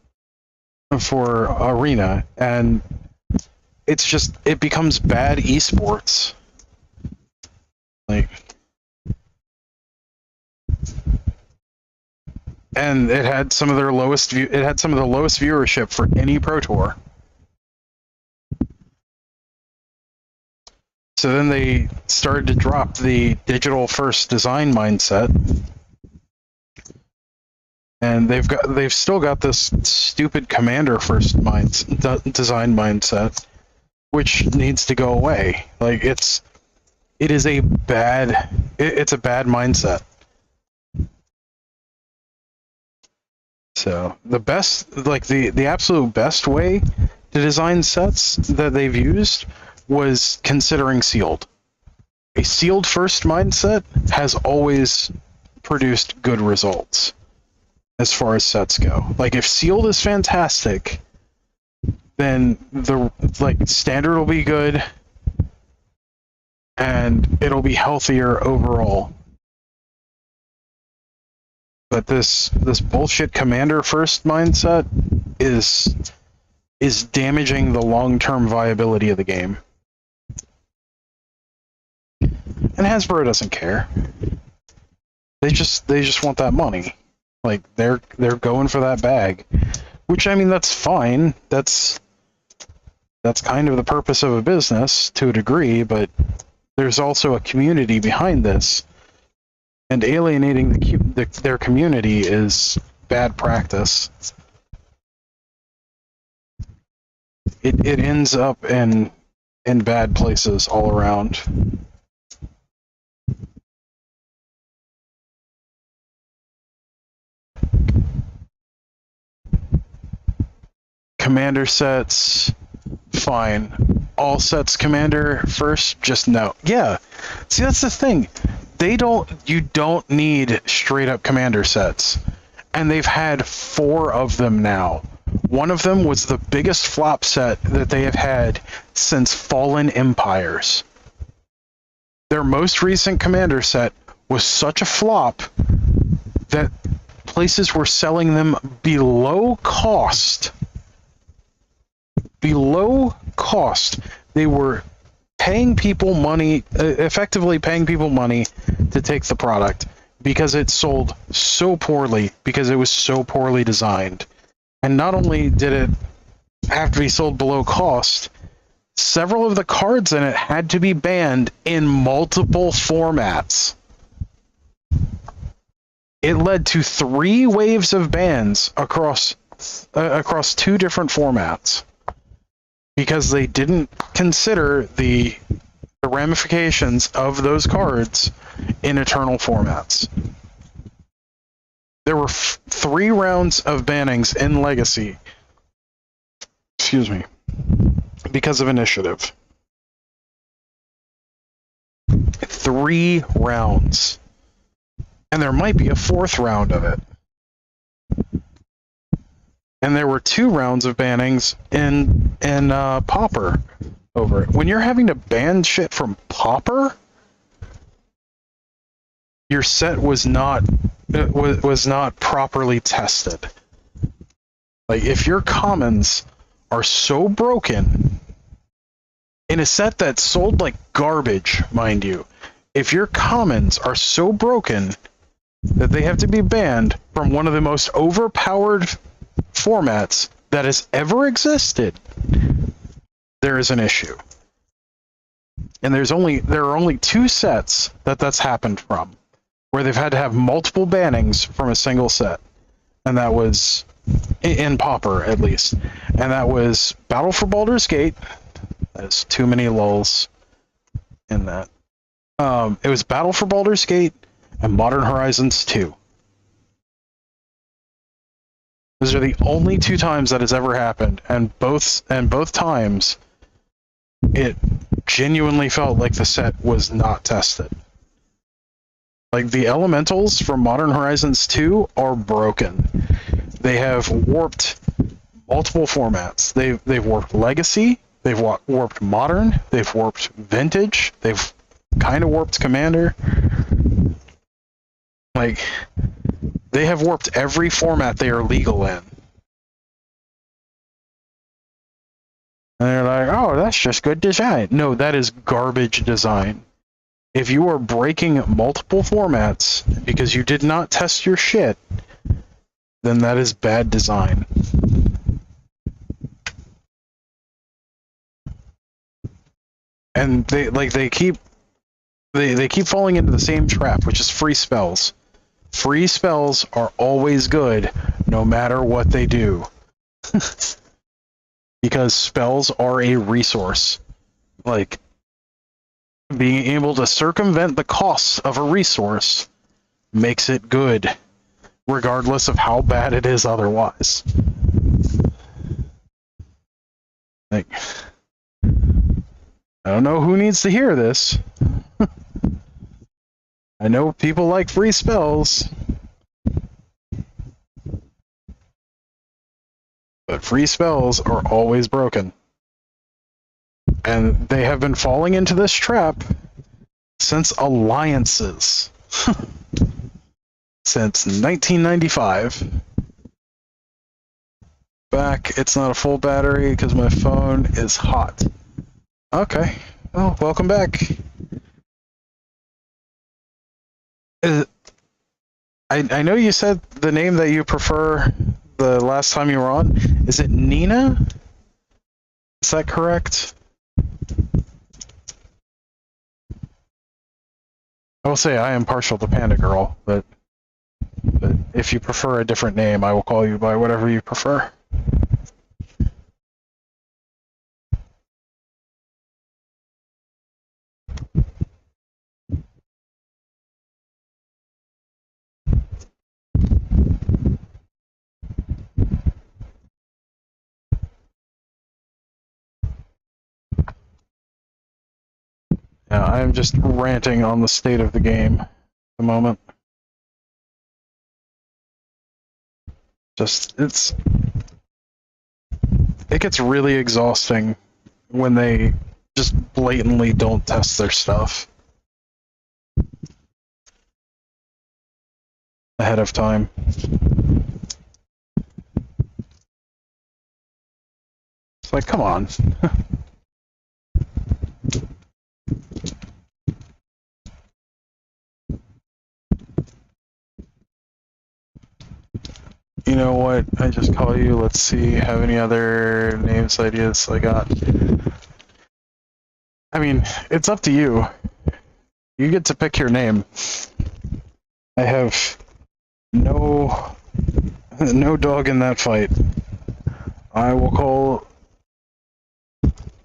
Arena, and it's just, it becomes bad esports. Like, and it had some of the lowest viewership for any Pro Tour. So then they started to drop the digital first design mindset, and they've still got this stupid commander first design mindset, which needs to go away. Like, it's a bad mindset. So the best, like the absolute best way to design sets that they've used was considering sealed. A sealed first mindset has always produced good results as far as sets go. Like, if sealed is fantastic, then standard will be good and it'll be healthier overall. But this bullshit commander first mindset is damaging the long-term viability of the game. And Hasbro doesn't care. They just want that money. Like, they're going for that bag. Which, I mean, that's fine. That's That's kind of the purpose of a business to a degree, but there's also a community behind this, and alienating their community is bad practice. It ends up in bad places all around. Commander sets, fine. All sets commander first, just no. Yeah. See, that's the thing. You don't need straight up commander sets. And they've had 4 of them now. One of them was the biggest flop set that they have had since Fallen Empires. Their most recent commander set was such a flop that places were selling them below cost. Below cost. They were paying people money, effectively paying people money to take the product because it sold so poorly, because it was so poorly designed. And not only did it have to be sold below cost, several of the cards in it had to be banned in multiple formats. It led to 3 waves of bans across 2 different formats, because they didn't consider the ramifications of those cards in eternal formats. There were 3 rounds of bannings in Legacy, because of initiative. 3 rounds. And there might be a 4th round of it. And there were 2 rounds of bannings in Pauper over it. When you're having to ban shit from Pauper, your set was not properly tested. Like, if your commons are so broken in a set that sold like garbage, mind you, if your commons are so broken that they have to be banned from one of the most overpowered formats that has ever existed, there is an issue. And there are only 2 sets that's happened from, where they've had to have multiple bannings from a single set. And that was in Pauper, at least. And that was Battle for Baldur's Gate. There's too many lulls in that. It was Battle for Baldur's Gate and Modern Horizons 2. Those are the only 2 times that has ever happened, and both times it genuinely felt like the set was not tested. Like, the elementals from Modern Horizons 2 are broken. They have warped multiple formats. They've warped Legacy, they've warped Modern, they've warped Vintage, they've kind of warped Commander. Like, they have warped every format they are legal in. And they're like, oh, that's just good design. No, that is garbage design. If you are breaking multiple formats because you did not test your shit, then that is bad design. And they keep falling into the same trap, which is free spells. Free spells are always good, no matter what they do. Because spells are a resource. Like, being able to circumvent the costs of a resource makes it good, regardless of how bad it is otherwise. Like, I don't know who needs to hear this. I know people like free spells, but free spells are always broken. And they have been falling into this trap since Alliances. Since 1995. Back, it's not a full battery because my phone is hot. Okay, well, welcome back. I know you said the name that you prefer the last time you were on. Is it Nina? Is that correct? I will say I am partial to Panda Girl, but if you prefer a different name, I will call you by whatever you prefer. Yeah, I'm just ranting on the state of the game at the moment. It gets really exhausting when they just blatantly don't test their stuff ahead of time. It's like, come on. You know what? I just call you. Let's see. Have any other names, ideas I got? I mean, it's up to you. You get to pick your name. I have no dog in that fight. I will call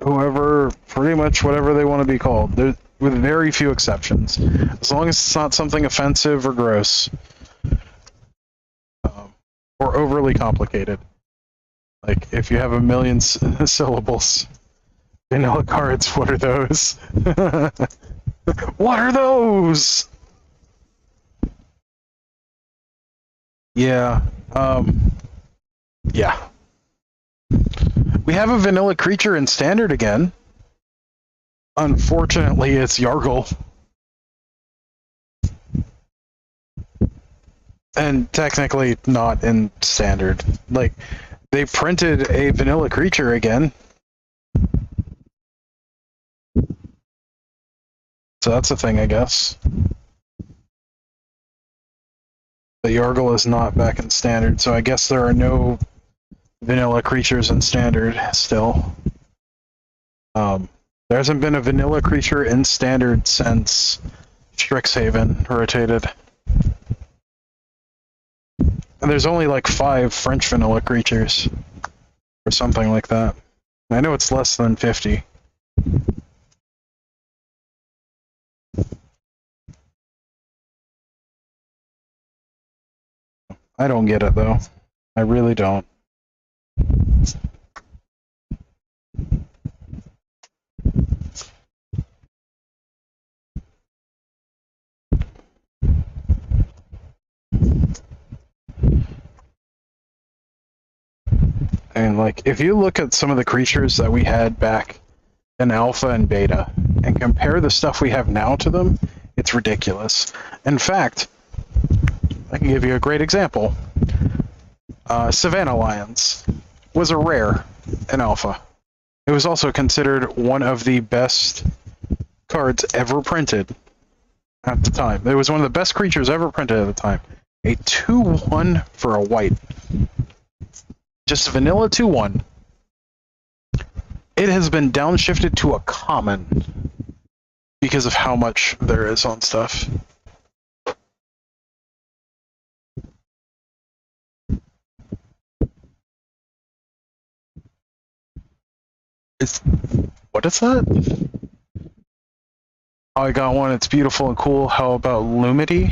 whoever, pretty much whatever they want to be called, there, with very few exceptions. As long as it's not something offensive or gross. Or overly complicated. Like, if you have a million syllables, vanilla cards, what are those? What are those? Yeah, yeah. We have a vanilla creature in Standard again. Unfortunately, it's Yargle. And technically not in Standard. Like, they printed a vanilla creature again. So that's a thing, I guess. The Yargle is not back in Standard, so I guess there are no vanilla creatures in Standard still. There hasn't been a vanilla creature in Standard since Strixhaven rotated. And there's only like 5 French vanilla creatures, or something like that. I know it's less than 50. I don't get it, though. I really don't. And, like, if you look at some of the creatures that we had back in Alpha and Beta, and compare the stuff we have now to them, it's ridiculous. In fact, I can give you a great example. Savannah Lions was a rare in Alpha. It was also considered one of the best cards ever printed at the time. It was one of the best creatures ever printed at the time. A 2-1 for a white. Just vanilla 2-1. It has been downshifted to a common because of how much there is on stuff. What is that? Oh, I got one. It's beautiful and cool. How about Lumity?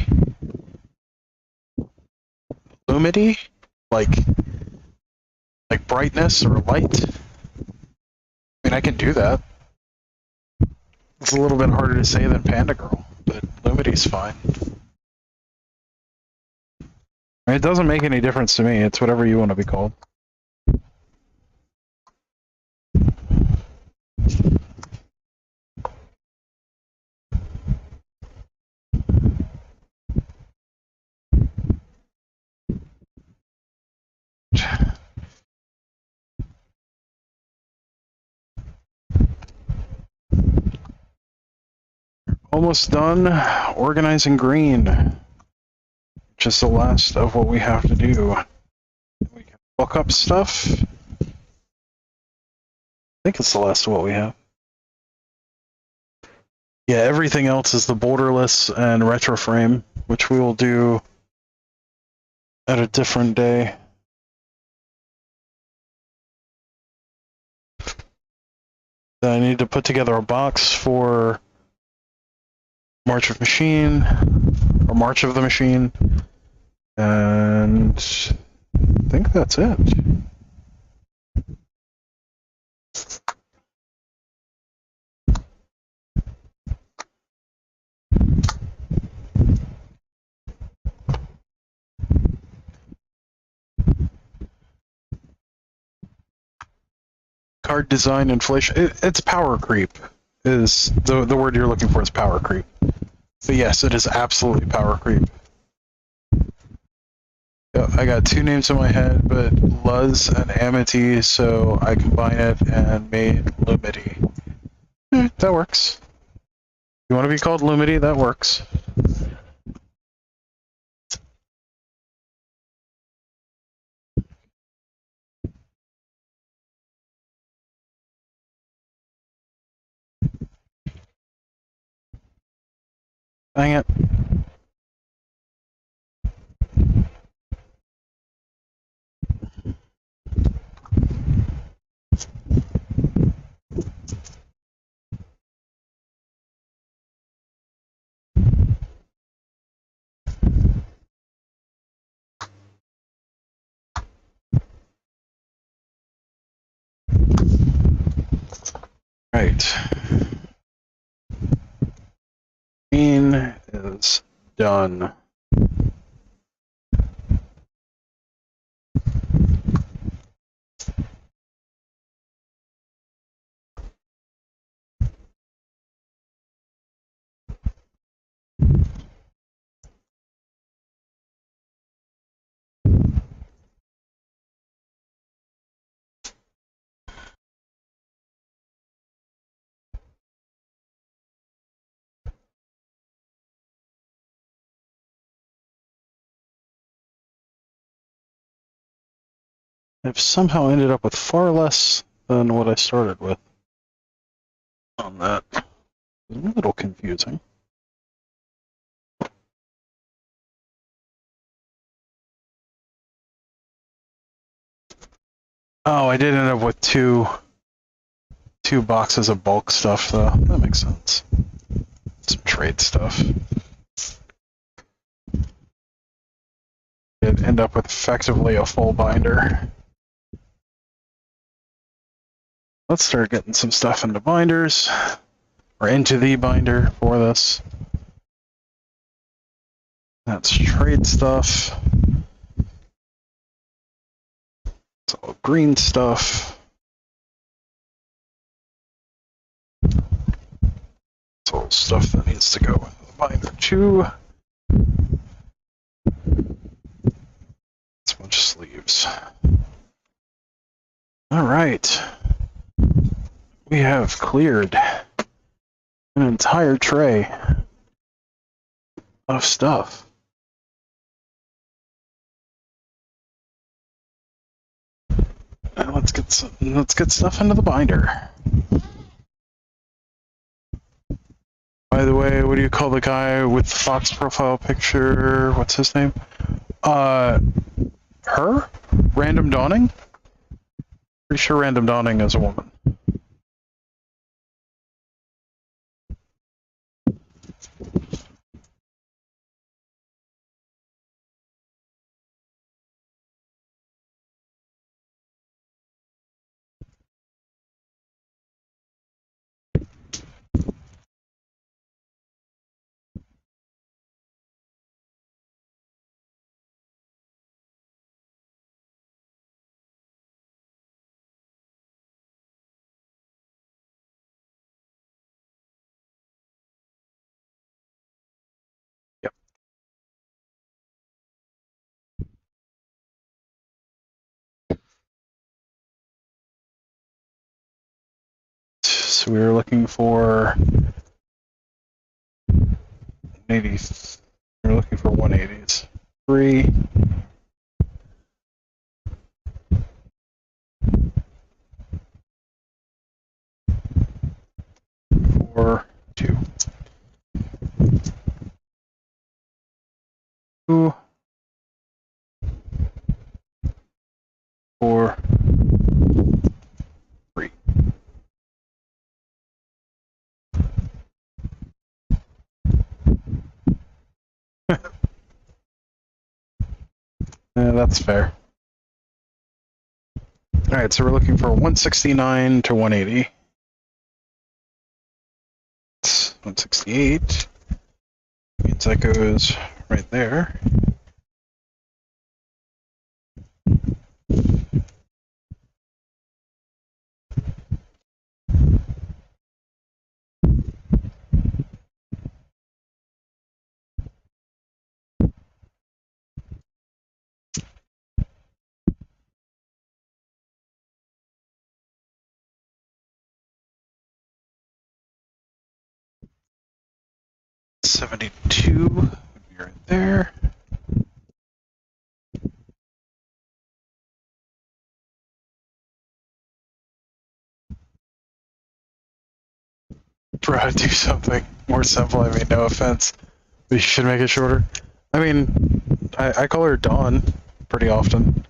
Lumity? Like brightness or light? I mean, I can do that. It's a little bit harder to say than Panda Girl, but Lumity's fine. I mean, it doesn't make any difference to me. It's whatever you want to be called. Almost done organizing green. Just the last of what we have to do. We can look up stuff. think it's the last of what we have. Yeah, everything else is the borderless and retro frame, which we will do at a different day. Then I need to put together a box for March of Machine, or March of the Machine, and I think that's it. Card design inflation. It's power creep. Is the word you're looking for is power creep. But yes, it is absolutely power creep. I got two names in my head, but Luz and Amity, so I combine it and made Lumity. That works. You want to be called Lumity? That works. Dang it. Right. Scene is done. I've somehow ended up with far less than what I started with on that. A little confusing. Oh, I did end up with two boxes of bulk stuff, though. That makes sense. Some trade stuff. Did end up with effectively a full binder. Let's start getting some stuff into binders, or into the binder for this. That's trade stuff. It's all green stuff. It's all stuff that needs to go in the binder too. It's a bunch of sleeves. All right. We have cleared an entire tray of stuff. And let's get stuff into the binder. By the way, what do you call the guy with the Fox profile picture? What's his name? Her? Random Dawning? Pretty sure Random Dawning is a woman. Yep. So we were looking for 80s. We were looking for 180s. 3. 4, 2. 2, 4, 3. That's fair. Alright, so we're looking for 169 to 180. It's 168. Means that goes right there. $72 would be right there. Try to do something more simple. I mean, no offense, but you should make it shorter. I mean, I call her Dawn pretty often.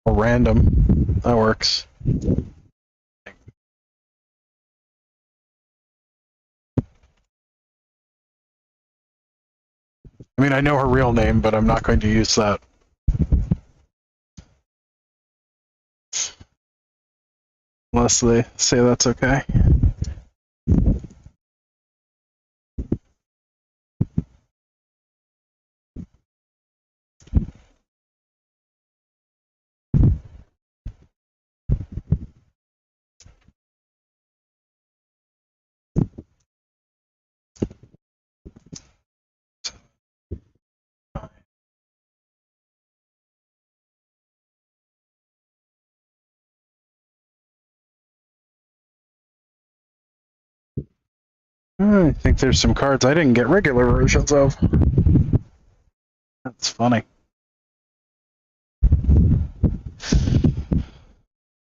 Or Random. That works. I mean, I know her real name, but I'm not going to use that. Unless they say that's okay. I think there's some cards I didn't get regular versions of. That's funny.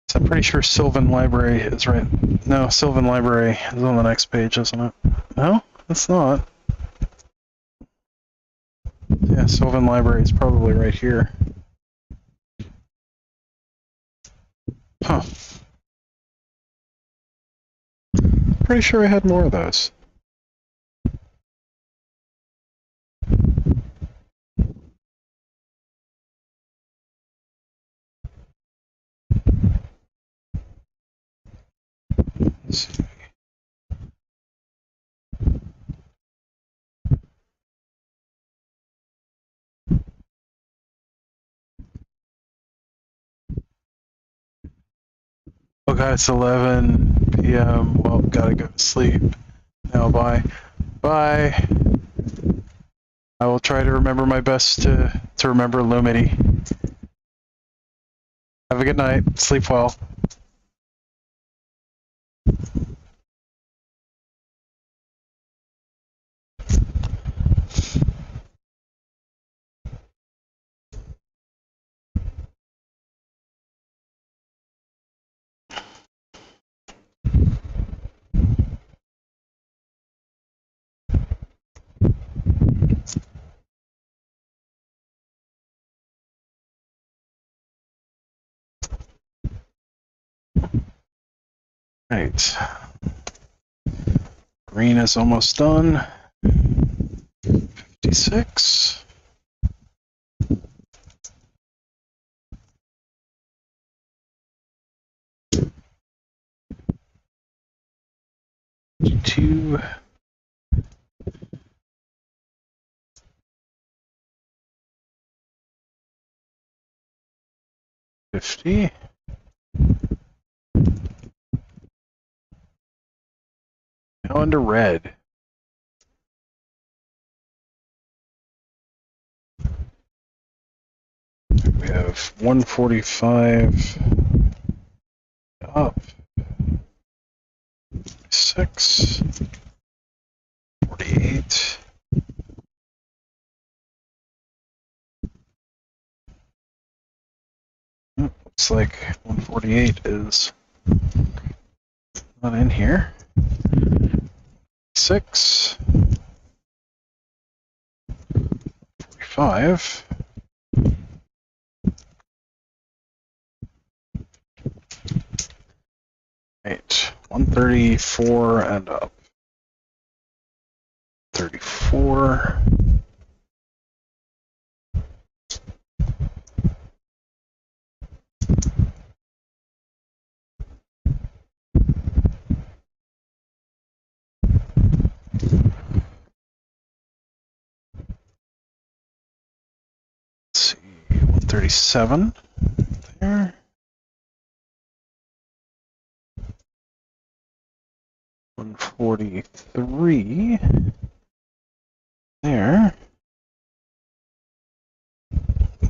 So I'm pretty sure Sylvan Library is right. No, Sylvan Library is on the next page, isn't it? No, it's not. Yeah, Sylvan Library is probably right here. Huh. Pretty sure I had more of those. Let's see. Okay, it's 11 p.m. Well, gotta go to sleep. Now, bye. Bye. I will try to remember my best to remember Lumity. Have a good night. Sleep well. Right. Green is almost done. 56. Two. 50. Now under red. We have 145 up. 6. 48. Looks like 148 is not in here. 46, 45, 134 and up. 34. Let's see, 137 there. 143 there.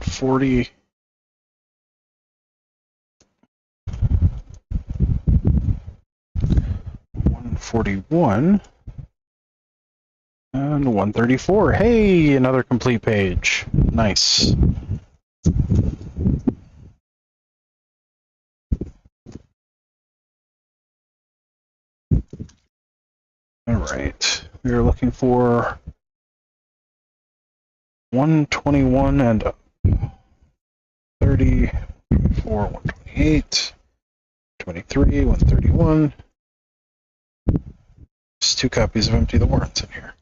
40. 141 and 134. Hey, another complete page. Nice. All right, we are looking for 121 and up. 30, 24, 128, 23, 131. There's 2 copies of Empty the Warrants in here.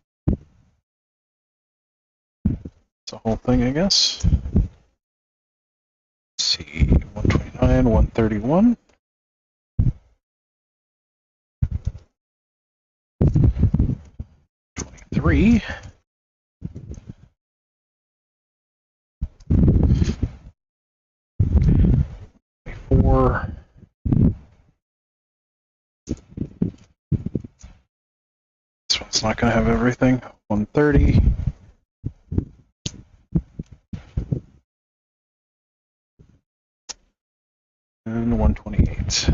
It's a whole thing, I guess. Let's see, 129, 131. 23. 24. This one's not going to have everything. 130. And 128.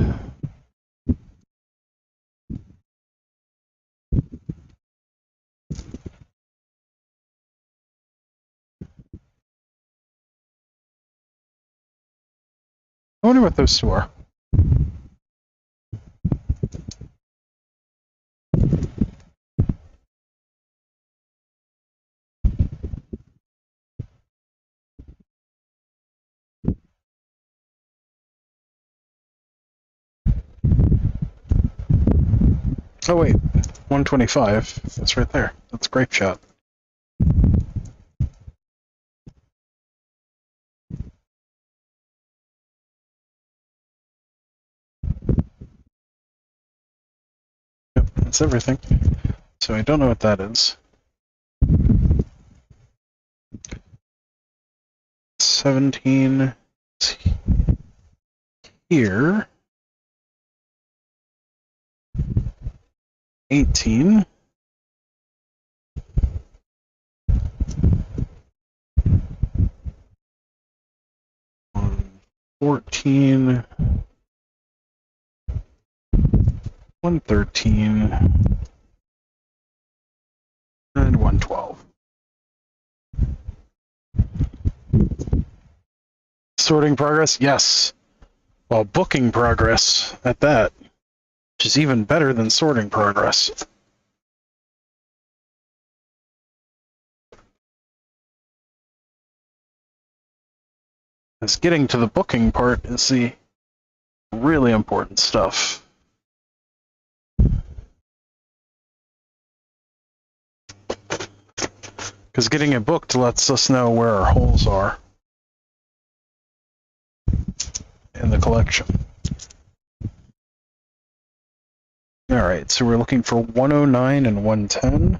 I wonder what those 2 are. Oh wait, 125. That's right there. That's a grape shot. Yep, that's everything. So I don't know what that is. 17 here. 18. 14. 113. And 112. Sorting progress? Yes. Well, booking progress at that, which is even better than sorting progress. Because getting to the booking part is the really important stuff. Because getting it booked lets us know where our holes are in the collection. Alright, so we're looking for 109 and 110.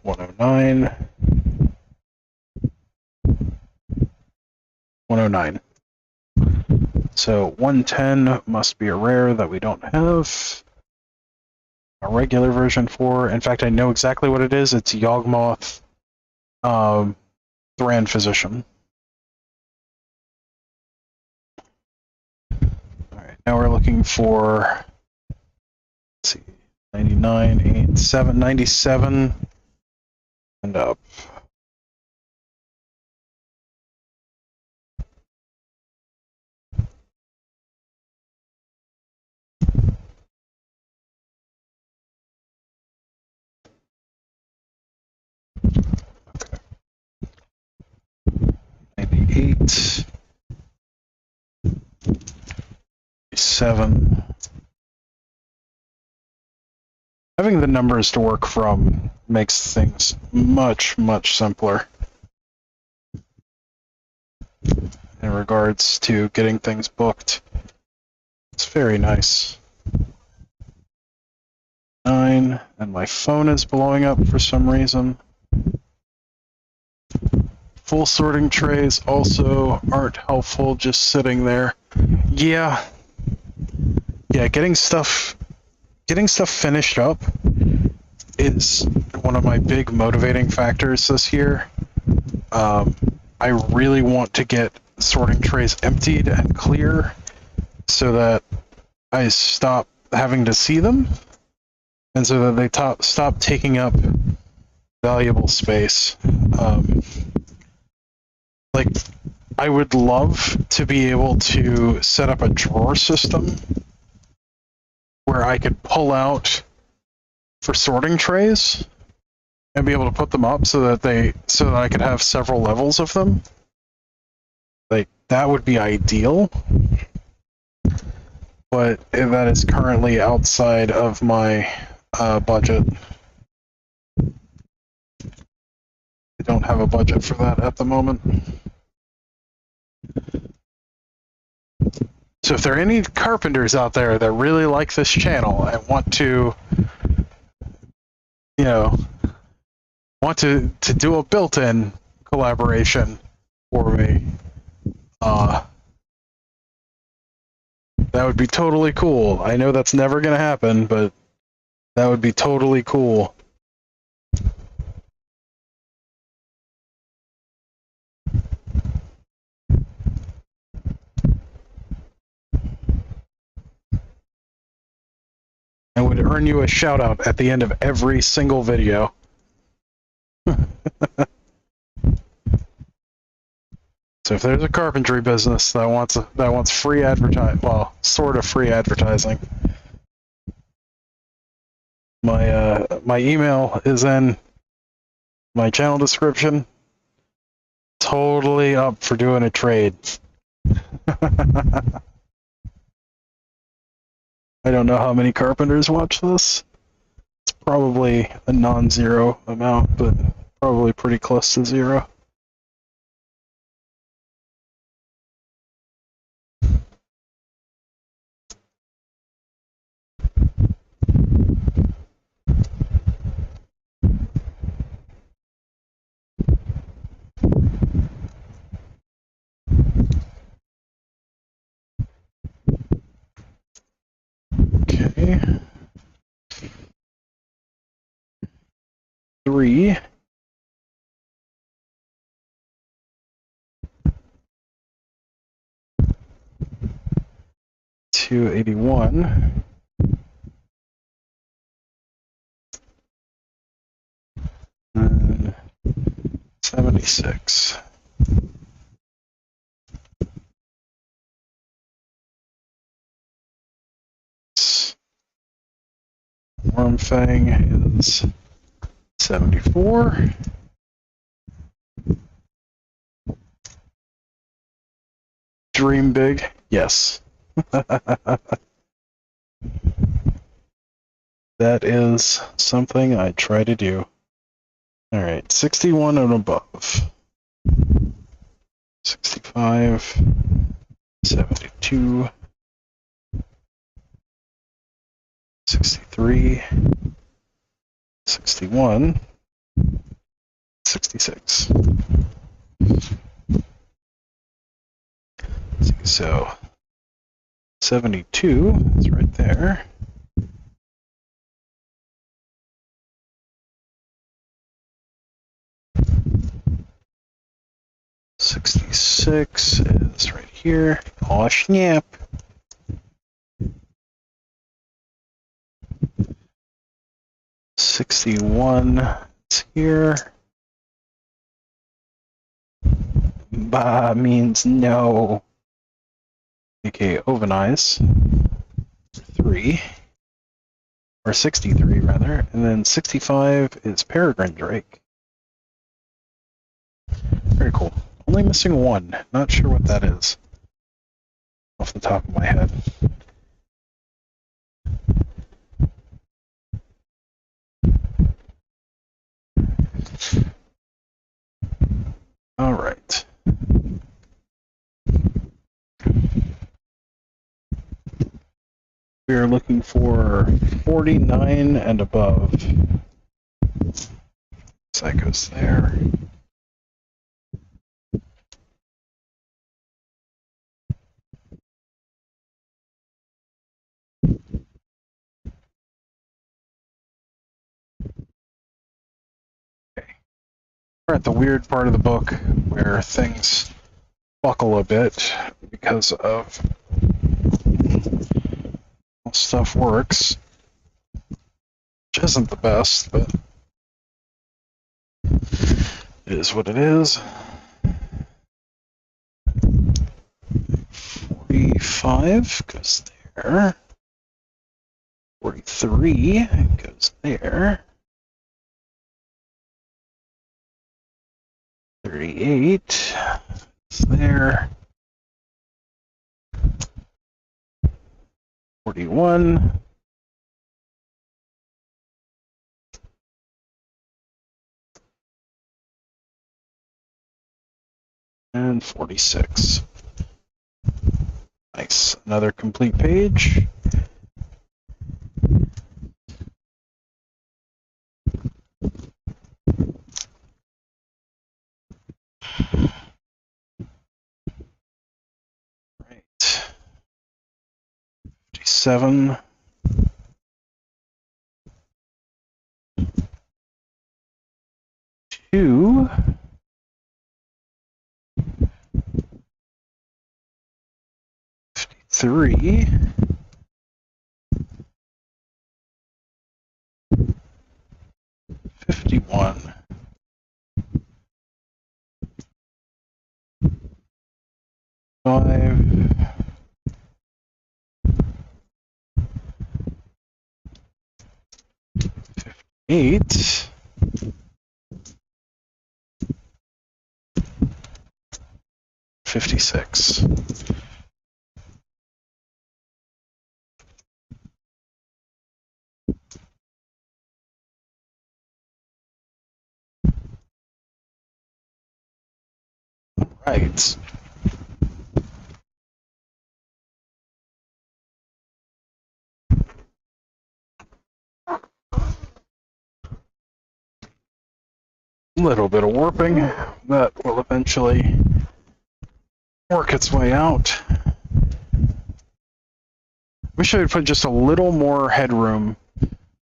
109. 109. So 110 must be a rare that we don't have a regular version for. In fact, I know exactly what it is. It's Yawgmoth Thran Physician. Alright, now we're looking for, let's see, 99, 87, 97, and up. 7. Having the numbers to work from makes things much, much simpler in regards to getting things booked. It's very nice. 9, and my phone is blowing up for some reason. Full sorting trays also aren't helpful, just sitting there. Yeah, getting stuff finished up is one of my big motivating factors this year. I really want to get sorting trays emptied and clear so that I stop having to see them, and so that they stop taking up valuable space. Like, I would love to be able to set up a drawer system where I could pull out for sorting trays and be able to put them up so that I could have several levels of them. Like, that would be ideal. But that is currently outside of my budget. I don't have a budget for that at the moment. So if there are any carpenters out there that really like this channel and want to, do a built-in collaboration for me, that would be totally cool. I know that's never going to happen, but that would be totally cool. And would earn you a shout out at the end of every single video. So if there's a carpentry business that wants free advertising, well, sort of free advertising, my email is in my channel description. Totally up for doing a trade. I don't know how many carpenters watch this. It's probably a non-zero amount, but probably pretty close to 0. Okay. 3. $281. And 76. Worm Fang is 74. Dream big, yes. That is something I try to do. Alright, 61 and above. 65, 72, 63, 61, 66. So 72 is right there. $66 is right here. Aw, snap. $61 is here. Ba means no. Okay, Ovenize. 3. Or 63 rather. And then 65 is Peregrine Drake. Very cool. Only missing 1. Not sure what that is off the top of my head. We are looking for 49 and above. So that goes there. Okay. We're at the weird part of the book where things buckle a bit because of how stuff works. Which isn't the best, but it is what it is. 45 goes there. 43 goes there. 38 is there. 41. And 46. Nice. Another complete page. Right. 57. 2. 53. 51. 5. 58. 56. Right. Little bit of warping that will eventually work its way out. We should put just a little more headroom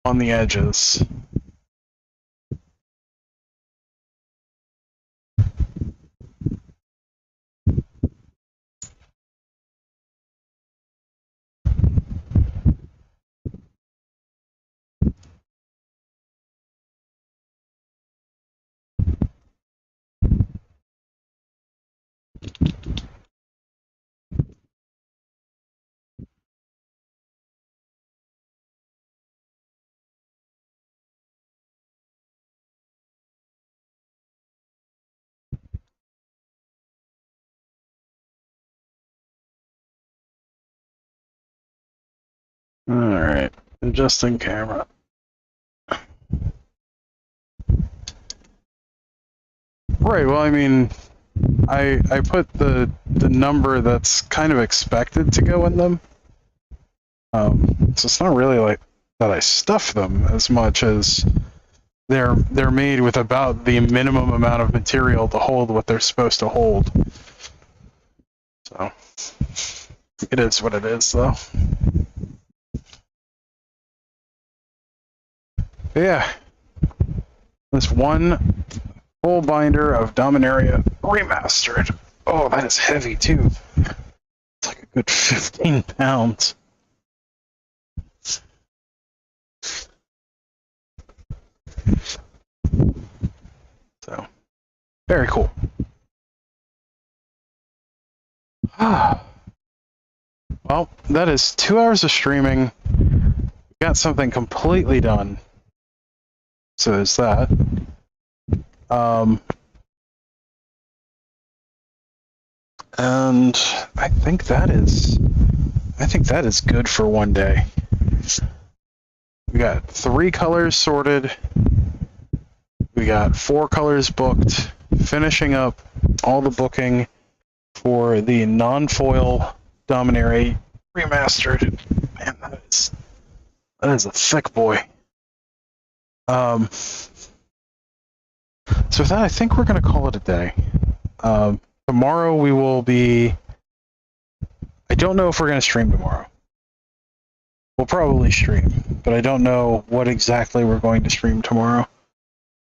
on the edges. All right, adjusting camera. Right, well, I mean, I put the number that's kind of expected to go in them. So it's not really like that I stuff them as much as they're made with about the minimum amount of material to hold what they're supposed to hold. So it is what it is, though. But yeah, this one full binder of Dominaria Remastered. Oh, that is heavy too. It's like a good 15 pounds. So, very cool. Well, that is 2 hours of streaming. Got something completely done. So there's that. And I think that is good for one day. We got 3 colors sorted. We got 4 colors booked. Finishing up all the booking for the non-foil Dominaria Remastered. Man, that That is a thick boy. So with that, I think we're going to call it a day. Tomorrow we will be... I don't know if we're going to stream tomorrow. We'll probably stream, but I don't know what exactly we're going to stream tomorrow.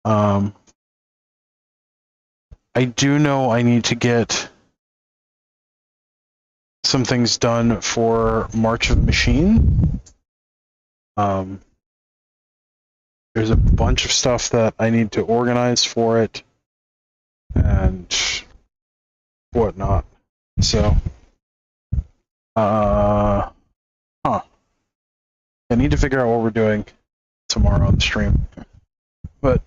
I do know I need to get some things done for March of the Machine. There's a bunch of stuff that I need to organize for it and whatnot. So, I need to figure out what we're doing tomorrow on the stream. But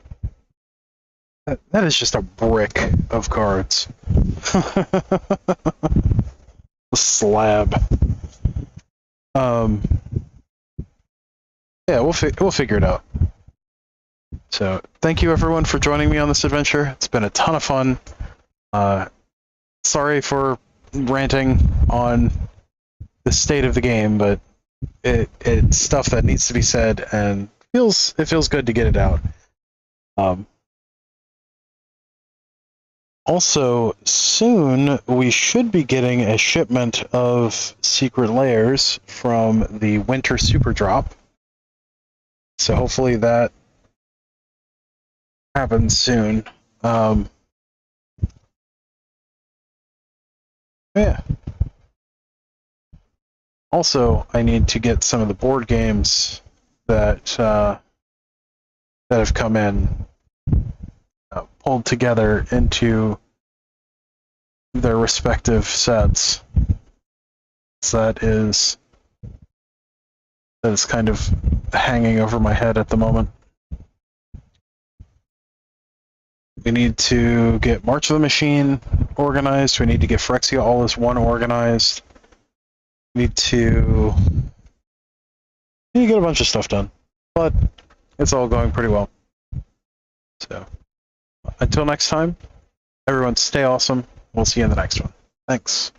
that is just a brick of cards. A slab. Yeah, we'll figure it out. So, thank you everyone for joining me on this adventure. It's been a ton of fun. Sorry for ranting on the state of the game, but it's stuff that needs to be said, and it feels good to get it out. Also, soon we should be getting a shipment of secret layers from the Winter Super Drop. So hopefully that happens soon. Yeah. Also, I need to get some of the board games that have come in pulled together into their respective sets. So that is kind of hanging over my head at the moment. We need to get March of the Machine organized. We need to get Phyrexia All Is One organized. We need to get a bunch of stuff done. But it's all going pretty well. So, until next time, everyone stay awesome. We'll see you in the next one. Thanks.